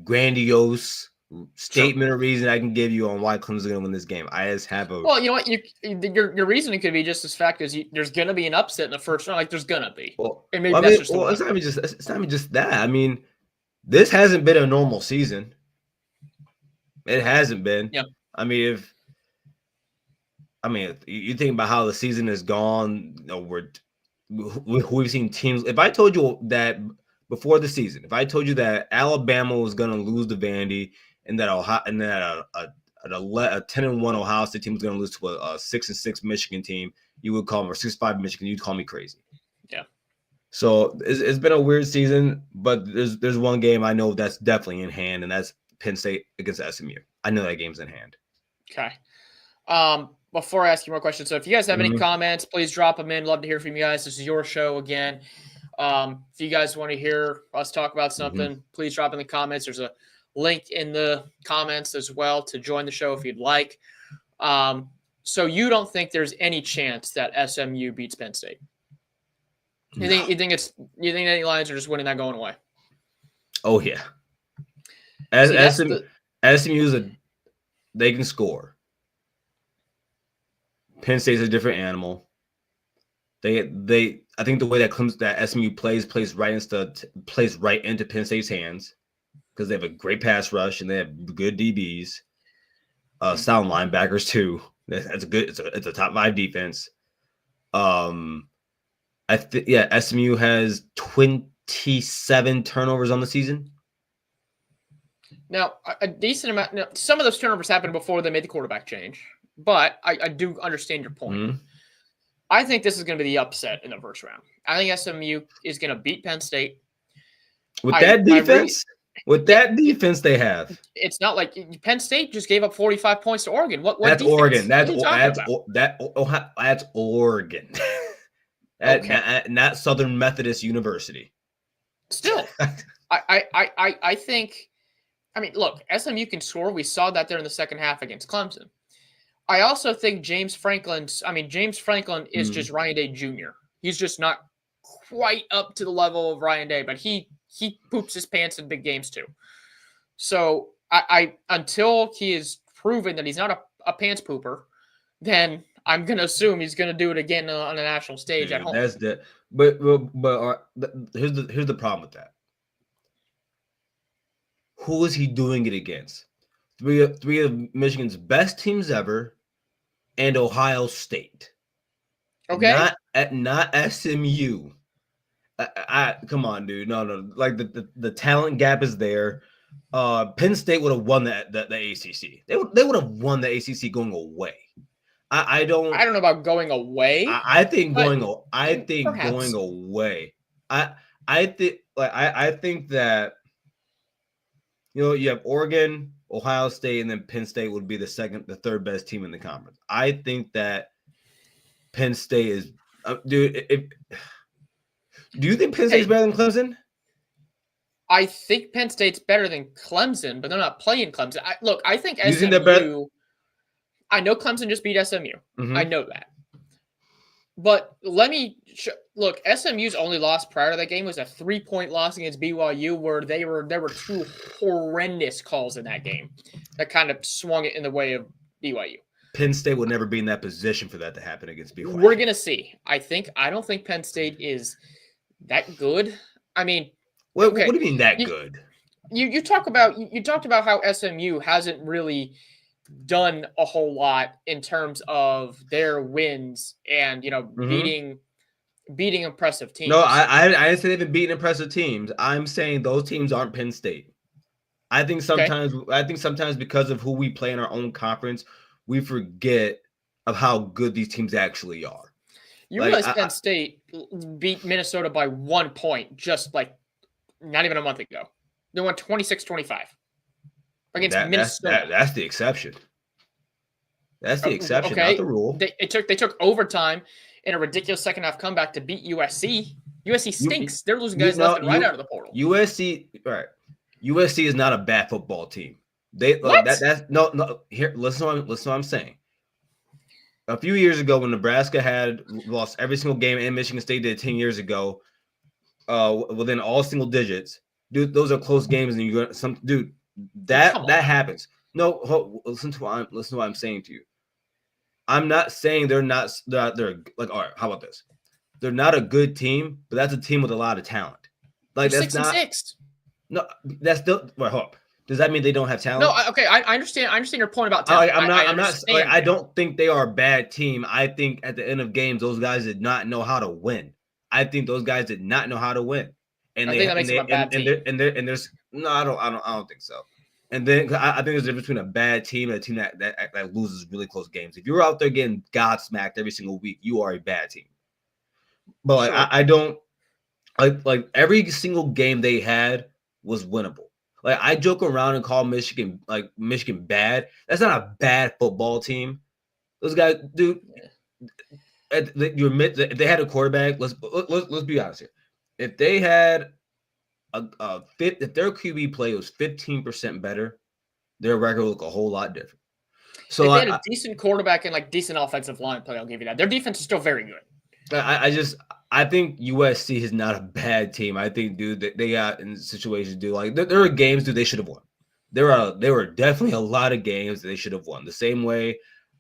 grandiose statement or reason I can give you on why Clemson's going to win this game. I just have a. Well, you know what? Your reasoning could be just as fact as there's going to be an upset in the first round. Like there's going to be. Well, and maybe that's just it's not even just that. I mean, this hasn't been a normal season. It hasn't been. Yeah. I mean, if you think about how the season has gone, we've seen teams. If I told you that before the season, if I told you that Alabama was going to lose to Vandy and that a 10-1 Ohio State team was going to lose to a 6-6 Michigan team, you would call me, or 6-5 Michigan, you'd call me crazy. Yeah. So it's been a weird season, but there's one game I know that's definitely in hand, and that's Penn State against SMU. I know that game's in hand. Okay. Before I ask you more questions, so if you guys have any comments, please drop them in. Love to hear from you guys. This is your show again. If you guys want to hear us talk about something, please drop in the comments. There's a link in the comments as well to join the show if you'd like. So you don't think there's any chance that SMU beats Penn State? You think any Lions are just winning that going away? Oh yeah. SMU they can score. Penn State's a different animal. I think the way that SMU plays right into Penn State's hands because they have a great pass rush and they have good DBs, sound linebackers too. That's a good. It's a top 5 defense. SMU has 27 turnovers on the season. Now, a decent amount. Now, some of those turnovers happened before they made the quarterback change, but I do understand your point. Mm-hmm. I think this is going to be the upset in the first round. I think SMU is going to beat Penn State. With that defense they have. It's not like Penn State just gave up 45 points to Oregon. What that's defense? Oregon. That's Oregon. Okay. Not Southern Methodist University. Still, I think. I mean, look, SMU can score. We saw that there in the second half against Clemson. I also think James Franklin is just Ryan Day Jr. He's just not quite up to the level of Ryan Day, but he poops his pants in big games too. So I until he is proven that he's not a pants pooper, then I'm going to assume he's going to do it again on a national stage at home. That's but here's the problem with that. Who is he doing it against? Three of Michigan's best teams ever, and Ohio State. Okay, not SMU. Come on, dude. No. Like the talent gap is there. Penn State would have won the ACC. They would have won the ACC going away. I don't know about going away. I think going away. I think that. You have Oregon, Ohio State, and then Penn State would be the third best team in the conference. I think that Penn State is, dude. Do you think Penn State's better than Clemson? I think Penn State's better than Clemson, but they're not playing Clemson. I think SMU. You think they're better? I know Clemson just beat SMU. Mm-hmm. I know that. But let me look. SMU's only loss prior to that game was a 3-point loss against BYU, where there were 2 horrendous calls in that game that kind of swung it in the way of BYU. Penn State would never be in that position for that to happen against BYU. We're gonna see. I don't think Penn State is that good. I mean, what do you mean that good? You talked about how SMU hasn't really done a whole lot in terms of their wins and beating impressive teams. No, I didn't say they've been beating impressive teams. I'm saying those teams aren't Penn State. I think sometimes because of who we play in our own conference, we forget of how good these teams actually are. You realize Penn State beat Minnesota by 1 point just like not even a month ago. They won 26-25. Against Minnesota. That's the exception. That's the exception, not the rule. They took overtime in a ridiculous second half comeback to beat USC. USC stinks. They're losing guys left and right out of the portal. USC is not a bad football team. What? That's no. Here, listen to what I'm saying. A few years ago, when Nebraska had lost every single game, and Michigan State did 10 years ago, within all single digits, dude, those are close games, and you're some dude that happens. No, listen to what I'm saying to you. I'm not saying they're like, all right, how about this? They're not a good team, but that's a team with a lot of talent. Like they're that's 6-6. No, that's still. Well, hold up. Does that mean they don't have talent? No, okay, I understand. I understand your point about talent. I don't think they are a bad team. I think at the end of games, those guys did not know how to win. I think those guys did not know how to win, and I think that makes them a bad team. And there's no, I don't think so. And then I think there's a difference between a bad team and a team that loses really close games. If you're out there getting godsmacked every single week, you are a bad team. But like, sure. I don't like every single game they had was winnable. Like I joke around and call Michigan bad. That's not a bad football team. Those guys, dude. You admit that if they had a quarterback, let's be honest here. If they had if their QB play was 15% better, their record would look a whole lot different. So if they had a decent quarterback and like decent offensive line play, I'll give you that. Their defense is still very good. I think USC is not a bad team. I think, dude, they got in situations, dude. Like there are games, dude, they should have won. There were definitely a lot of games that they should have won. The same way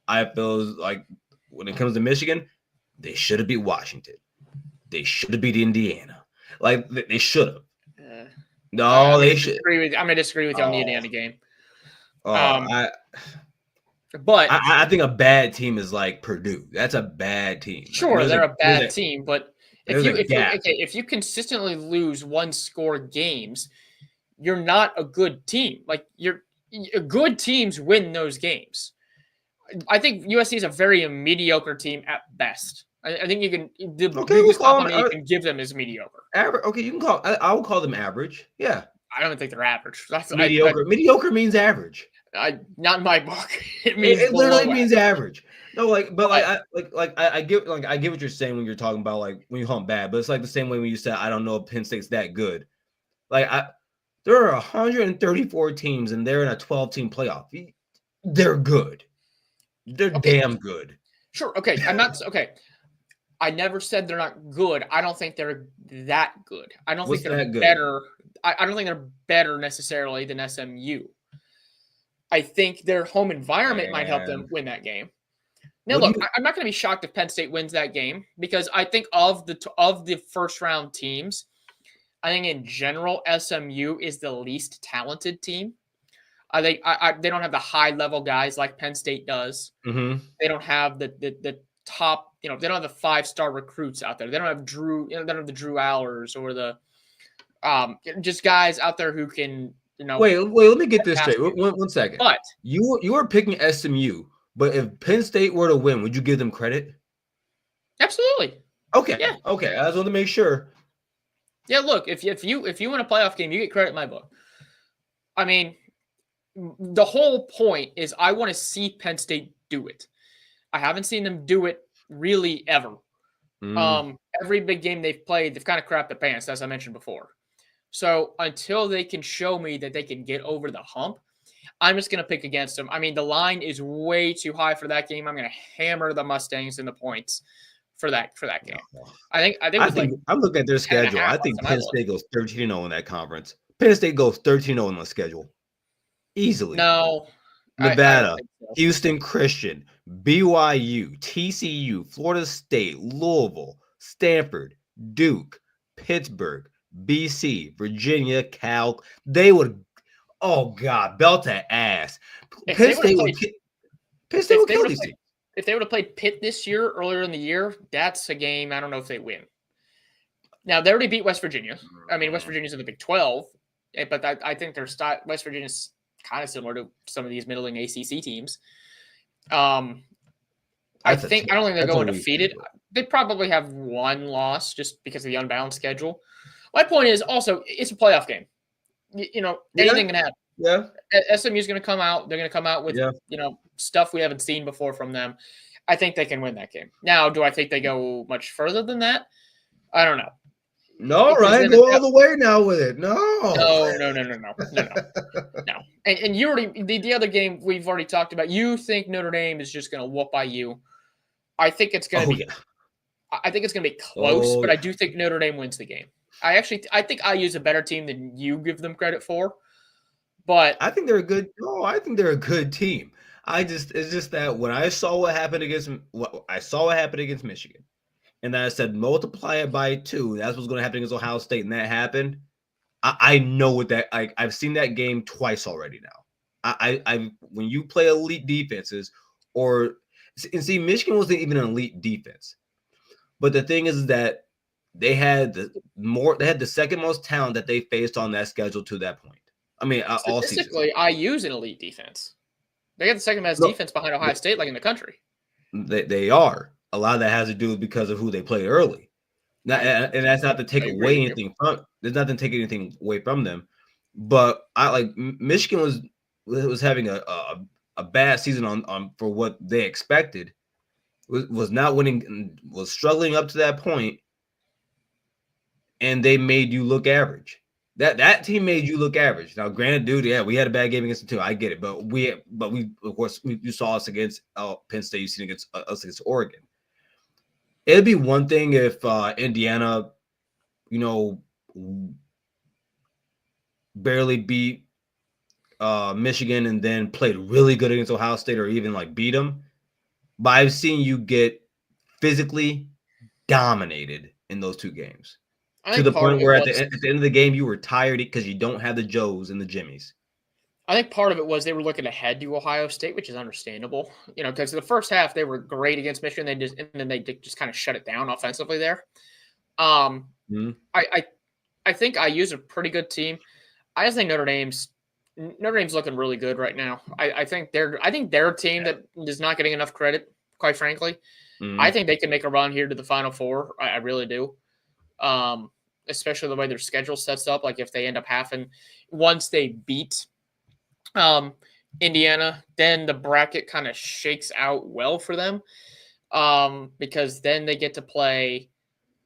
I feel like when it comes to Michigan, they should have beat Washington. They should have beat Indiana. Like they should have. No, they should. I'm gonna disagree with you on the Indiana game. But I think a bad team is like Purdue. That's a bad team. Sure, they're a bad team, but if you consistently lose one-score games, you're not a good team. Like good teams win those games. I think USC is a very mediocre team at best. I think you can biggest compliment you can give them is mediocre. Average. Okay, you can call. I would call them average. Yeah. I don't think they're average. That's mediocre. Mediocre means average. Not in my book. It literally means average. No, I get what you're saying when you're talking about like when you call them bad, but it's like the same way when you said I don't know if Penn State's that good. Like there are 134 teams and they're in a 12-team playoff. They're good. They're damn good. Sure. Okay. I'm not okay. I never said they're not good. I don't think they're that good. I don't think they're better. I don't think they're better necessarily than SMU. I think their home environment might help them win that game. Now, look, I'm not going to be shocked if Penn State wins that game because I think of the first round teams, I think in general SMU is the least talented team. I think they don't have the high level guys like Penn State does. Mm-hmm. They don't have the top. They don't have the 5-star recruits out there. They don't have Drew. They don't have the Drew Allers or the just guys out there who can. Wait. Let me get this straight. One second. But you are picking SMU, but if Penn State were to win, would you give them credit? Absolutely. Okay. Yeah. Okay. I just want to make sure. Yeah. Look, if you win a playoff game, you get credit in my book. I mean, the whole point is I want to see Penn State do it. I haven't seen them do it really ever. Every big game they've played, they've kind of crapped the pants, as I mentioned before. So until they can show me that they can get over the hump, I'm just going to pick against them. I mean, the line is way too high for that game. I'm going to hammer the Mustangs in the points for that game. I think I'm looking at their schedule. I think Penn State goes 13-0 in that conference. Penn State goes 13-0 in the schedule. Easily. No. Nevada, Houston Christian, BYU, TCU, Florida State, Louisville, Stanford, Duke, Pittsburgh, BC, Virginia, Cal. They would, belt that ass. Penn State would kill these teams. If they would have played Pitt this year, earlier in the year, that's a game I don't know if they win. Now, they already beat West Virginia. I mean, West Virginia's in the Big 12, but I think West Virginia's kind of similar to some of these middling ACC teams. I don't think they're going undefeated. They probably have one loss just because of the unbalanced schedule. My point is also it's a playoff game. Anything can happen. Yeah. SMU's going to come out. They're going to come out with stuff we haven't seen before from them. I think they can win that game. Now, do I think they go much further than that? I don't know. No, Ryan, go all the way now with it. No. And you already the other game we've already talked about. You think Notre Dame is just going to whoop IU? I think it's going to be. Yeah. I think it's going to be close, but I do think Notre Dame wins the game. I think IU's a better team than you give them credit for. But I think they're a good. Oh, I think they're a good team. It's just that when I saw what happened against Michigan, and then I said multiply it by 2. That's what's going to happen against Ohio State, and that happened. I know what that. I've seen that game twice already now. I when you play elite defenses, and see, Michigan wasn't even an elite defense, but the thing is that they had the second most talent that they faced on that schedule to that point. I mean, all season. Statistically, IU's an elite defense. They got the second best defense behind Ohio State, like in the country. They are. A lot of that has to do because of who they played early. Now, and that's not to take away anything from. There's nothing to take anything away from them, but Michigan was having a bad season on for what they expected. Was not winning. Was struggling up to that point, and they made you look average. That team made you look average. Now, granted, dude, yeah, we had a bad game against them too. I get it, but we of course you saw us against Penn State. You seen against us against Oregon. It'd be one thing if Indiana, barely beat Michigan and then played really good against Ohio State or even like beat them. But I've seen you get physically dominated in those 2 games. To the point where at the end of the game, you were tired because you don't have the Joes and the Jimmies. I think part of it was they were looking ahead to Ohio State, which is understandable. Because the first half they were great against Michigan, and then they just kind of shut it down offensively there. I think IU's a pretty good team. I just think Notre Dame's looking really good right now. I think they're a team that is not getting enough credit, quite frankly. Mm-hmm. I think they can make a run here to the Final Four. I really do. Especially the way their schedule sets up. Like if they end up once they beat Indiana, then the bracket kind of shakes out well for them. Because then they get to play,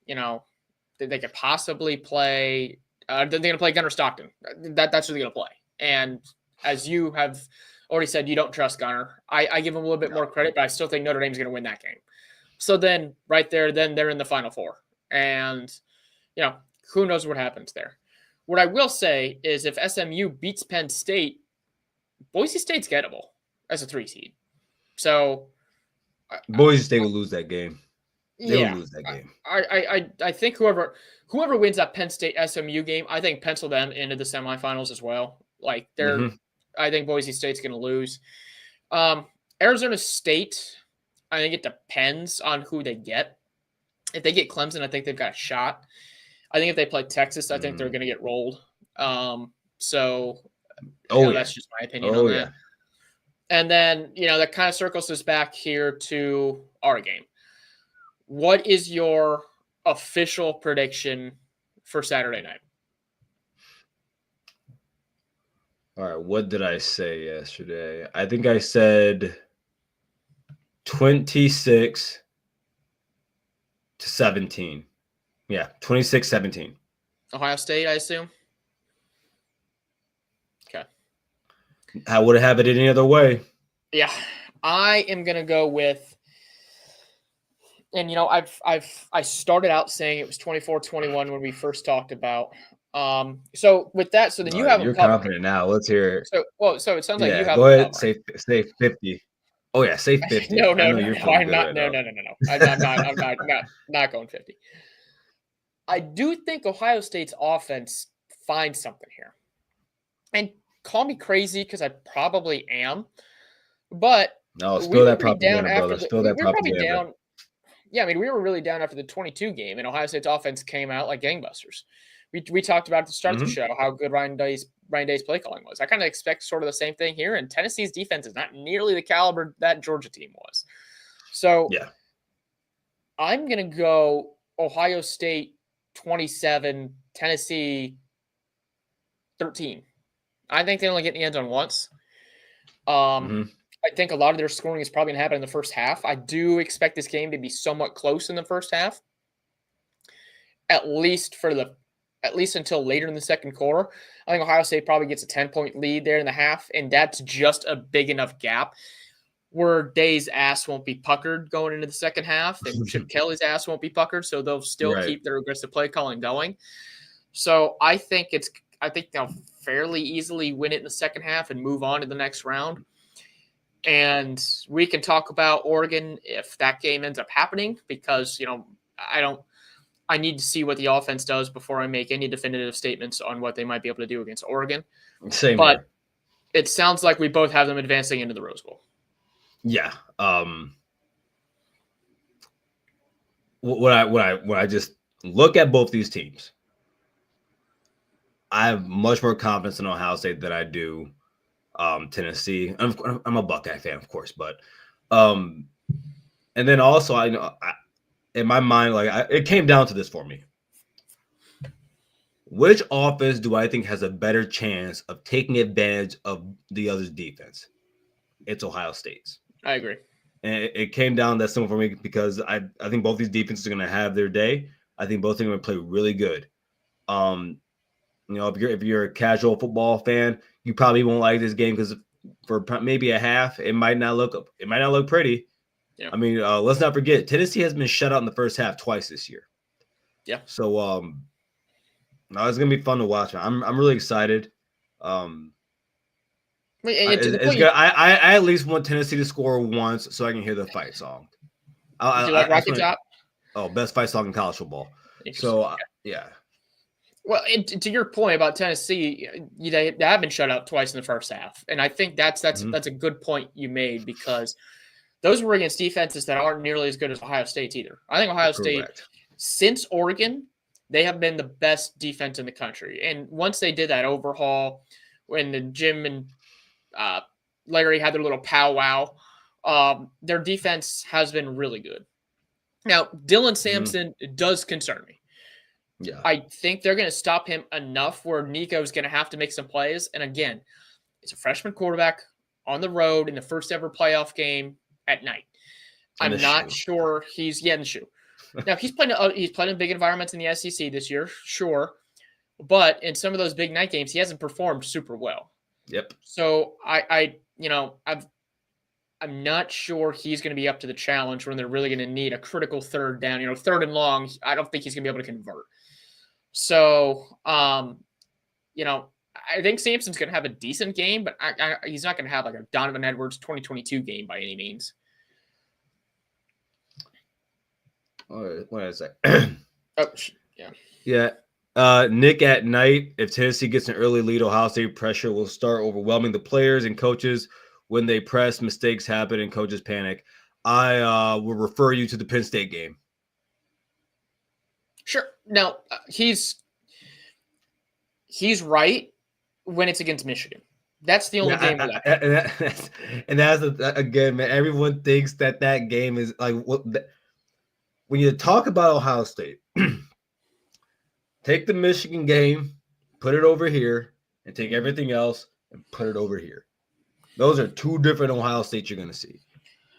they could possibly play, they're going to play Gunnar Stockton. That's who they're going to play. And as you have already said, you don't trust Gunnar. I give them a little bit more credit, but I still think Notre Dame's going to win that game. So then right there, then they're in the Final Four. And, who knows what happens there. What I will say is if SMU beats Penn State, Boise State's gettable as a 3 seed. So Boise State will lose that game. They will lose that game. I think whoever wins that Penn State SMU game, I think pencil them into the semifinals as well. Like I think Boise State's going to lose. Arizona State, I think it depends on who they get. If they get Clemson, I think they've got a shot. I think if they play Texas, I think they're going to get rolled. That's just my opinion on that. Yeah. And then, that kind of circles us back here to our game. What is your official prediction for Saturday night? All right. What did I say yesterday? I think I said 26-17. Yeah, 26-17. Ohio State, I assume? Okay. I would have it any other way. Yeah. I am going to go with, and I started out saying it was 24-21 when we first talked about. So with that, so then you have. You're confident now. Let's hear it. So it sounds like you have. Go ahead. Say 50. Oh yeah, say 50. No. I'm not. No. I'm not going 50. I do think Ohio State's offense finds something here, and call me crazy because I probably am, but no, spill that propaganda, brother. Spill that propaganda. Down. Yeah, I mean, we were really down after the 22 game, and Ohio State's offense came out like gangbusters. We talked about at the start of the show how good Ryan Day's play calling was. I kind of expect sort of the same thing here, and Tennessee's defense is not nearly the caliber that Georgia team was. So yeah, I'm going to go Ohio State 27, Tennessee 13. I think they only get in the end zone once. I think a lot of their scoring is probably going to happen in the first half. I do expect this game to be somewhat close in the first half, at least until later in the second quarter. I think Ohio State probably gets a 10-point lead there in the half, and that's just a big enough gap. where Day's ass won't be puckered going into the second half, and Chip Kelly's ass won't be puckered, so they'll still keep their aggressive play calling going. So I think they'll fairly easily win it in the second half and move on to the next round. And we can talk about Oregon if that game ends up happening, because I need to see what the offense does before I make any definitive statements on what they might be able to do against Oregon. Same but here. It sounds like we both have them advancing into the Rose Bowl. Yeah. When I just look at both these teams, I have much more confidence in Ohio State than I do Tennessee. I'm a Buckeye fan, of course, but and then also I know in my mind, it came down to this for me. Which offense do I think has a better chance of taking advantage of the other's defense? It's Ohio State's. I agree. And it came down that simple for me because I think both these defenses are going to have their day. I think both are going to play really good. If you're a casual football fan, you probably won't like this game because for maybe a half, it might not look pretty. Yeah. I mean, let's not forget Tennessee has been shut out in the first half twice this year. Yeah. So it's gonna be fun to watch. I'm really excited. It's good. I at least want Tennessee to score once so I can hear the fight song. Do you like Rocket Top? Oh, best fight song in college football. So yeah. Well, to your point about Tennessee, they have been shut out twice in the first half, and I think that's a good point you made, because those were against defenses that aren't nearly as good as Ohio State's either. I think Ohio State, since Oregon, they have been the best defense in the country. And once they did that overhaul, when the Jim and Larry had their little powwow, their defense has been really good. Now, Dylan Sampson does concern me. Yeah, I think they're going to stop him enough where Nico's going to have to make some plays. And again, it's a freshman quarterback on the road in the first ever playoff game at night. I'm not sure he's in the shoe. Now he's playing in big environments in the SEC this year, sure, but in some of those big night games, he hasn't performed super well. Yep. So I'm not sure he's going to be up to the challenge when they're really going to need a critical third down. Third and long. I don't think he's going to be able to convert. So, I think Sampson's going to have a decent game, but he's not going to have like a Donovan Edwards 2022 game by any means. What did I say? Yeah. Nick at night. If Tennessee gets an early lead, Ohio State pressure will start overwhelming the players and coaches. When they press, mistakes happen and coaches panic. I will refer you to the Penn State game. Sure. Now, he's right when it's against Michigan. That's the only game. That's again, man. Everyone thinks that game is like what. When you talk about Ohio State, take the Michigan game, put it over here, and take everything else and put it over here. Those are two different Ohio States you're going to see.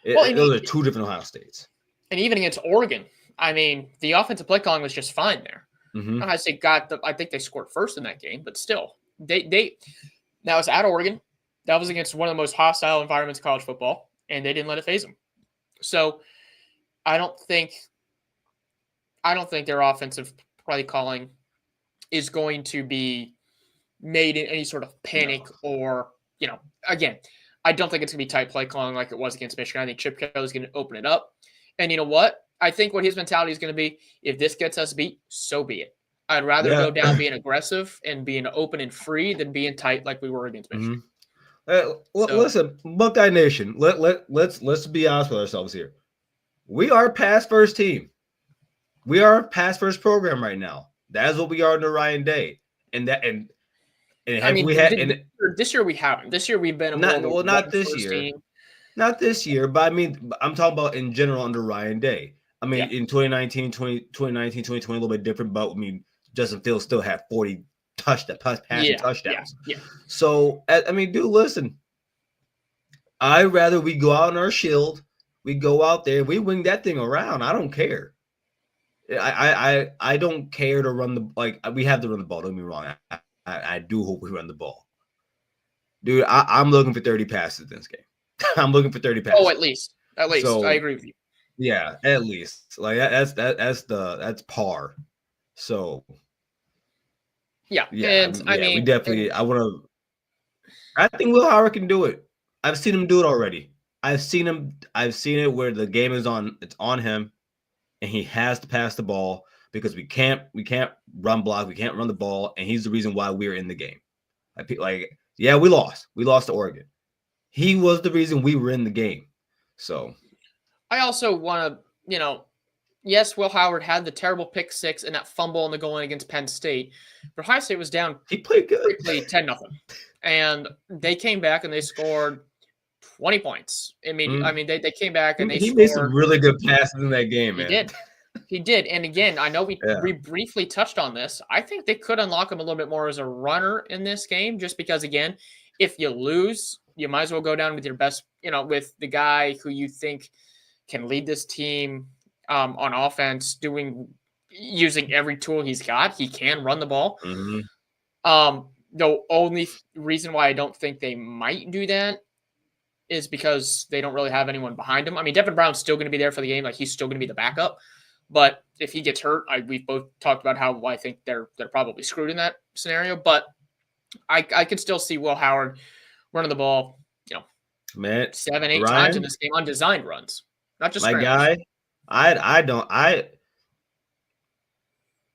Those are two different Ohio States. And even against Oregon, I mean, the offensive play calling was just fine there. Mm-hmm. Ohio State I think they scored first in that game, but still, that was at Oregon. That was against one of the most hostile environments in college football, and they didn't let it faze them. So I don't think their offensive play calling is going to be made in any sort of panic or, again, I don't think it's going to be tight play calling like it was against Michigan. I think Chip Kelly is going to open it up. And you know what? I think what his mentality is going to be, if this gets us beat, so be it. I'd rather go down being aggressive and being open and free than being tight like we were against Michigan. Listen, Buckeye Nation, let's be honest with ourselves here. We are a pass first team. We are a pass first program right now. That is what we are under Ryan Day. This year we haven't. This year we've been not this year. Team. Not this year, but I mean, I'm talking about in general under Ryan Day. I mean, in 2019, 2020, a little bit different, but I mean, Justin Fields still had 40 passing touchdowns. Yeah. So, I mean, dude, listen, I'd rather we go out on our shield, we go out there, we wing that thing around. I don't care. I don't care to run we have to run the ball. Don't get me wrong. I do hope we run the ball. Dude, I'm looking for 30 passes in this game. I'm looking for 30 passes. Oh, at least. So, I agree with you. Yeah, at least. Like that's par. So yeah. And I mean, we definitely I think Will Howard can do it. I've seen him do it already. I've seen it where the game is it's on him and he has to pass the ball because we can't run block, we can't run the ball, and he's the reason why we're in the game. Like, yeah, we lost to Oregon. He was the reason we were in the game. So I also want to, yes, Will Howard had the terrible pick 6 and that fumble in the goal line against Penn State, but Ohio State was down. He played good. Quickly 10-0, and they came back and they scored 20 points. I mean, they came back and he made some really good passes in that game. He did. And again, I know we briefly touched on this. I think they could unlock him a little bit more as a runner in this game, just because, again, if you lose, you might as well go down with your best, with the guy who you think can lead this team on offense, using every tool he's got. He can run the ball. Mm-hmm. The only reason why I don't think they might do that is because they don't really have anyone behind him. I mean, Devin Brown's still going to be there for the game. Like, he's still going to be the backup. But if he gets hurt, we've both talked about how I think they're probably screwed in that scenario. But I could still see Will Howard running the ball, 7-8 times in this game on designed runs, not just my guy.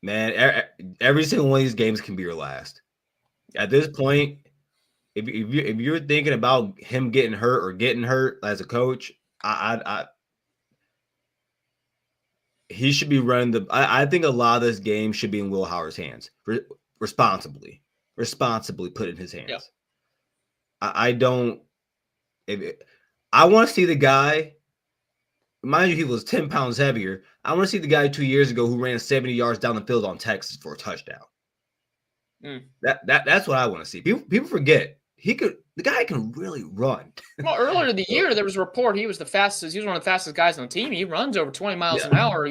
Man, every single one of these games can be your last. At this point, if you're thinking about him getting hurt as a coach, he should be running I think a lot of this game should be in Will Howard's hands, responsibly put in his hands. Yeah. I want to see the guy. Mind you, he was 10 pounds heavier. I want to see the guy 2 years ago who ran 70 yards down the field on Texas for a touchdown. That's what I want to see. People forget the guy can really run. Well, earlier in the year, there was a report he was one of the fastest guys on the team. He runs over 20 miles an hour,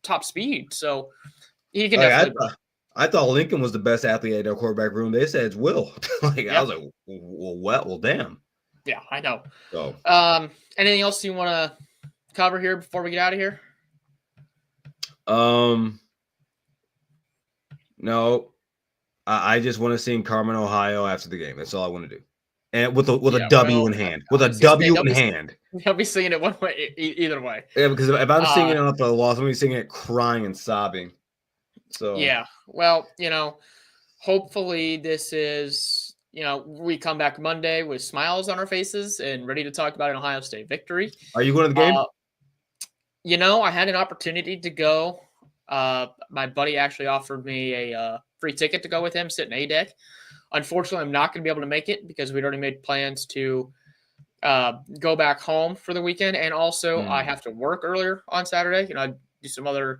top speed. So he can definitely. I thought Lincoln was the best athlete at their quarterback room. They said it's Will. I was like, well, damn. Yeah, I know. So, anything else you want to cover here before we get out of here? No. I just want to see Carmen, Ohio after the game. That's all I want to do. And with a W in hand. With a W in hand. He'll be singing it one way, either way. Yeah, because if I'm singing it for the loss, I'm going to be singing it crying and sobbing. So yeah. Well, hopefully this is, we come back Monday with smiles on our faces and ready to talk about an Ohio State victory. Are you going to the game? I had an opportunity to go. My buddy actually offered me a free ticket to go with him, sit in A deck. Unfortunately, I'm not going to be able to make it because we'd already made plans to go back home for the weekend. And also I have to work earlier on Saturday. I do some other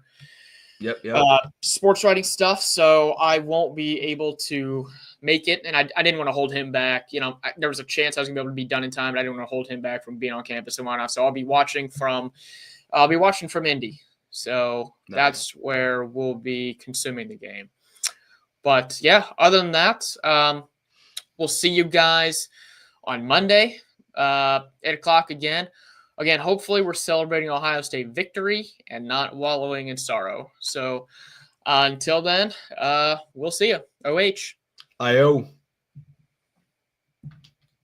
sports writing stuff. So I won't be able to make it. And I didn't want to hold him back. There was a chance I was going to be able to be done in time, but I didn't want to hold him back from being on campus and whatnot. So I'll be watching from Indy. So that's where we'll be consuming the game. But yeah, other than that, we'll see you guys on Monday, 8:00 again. Again, hopefully we're celebrating Ohio State victory and not wallowing in sorrow. So until then, we'll see you. OH. IO.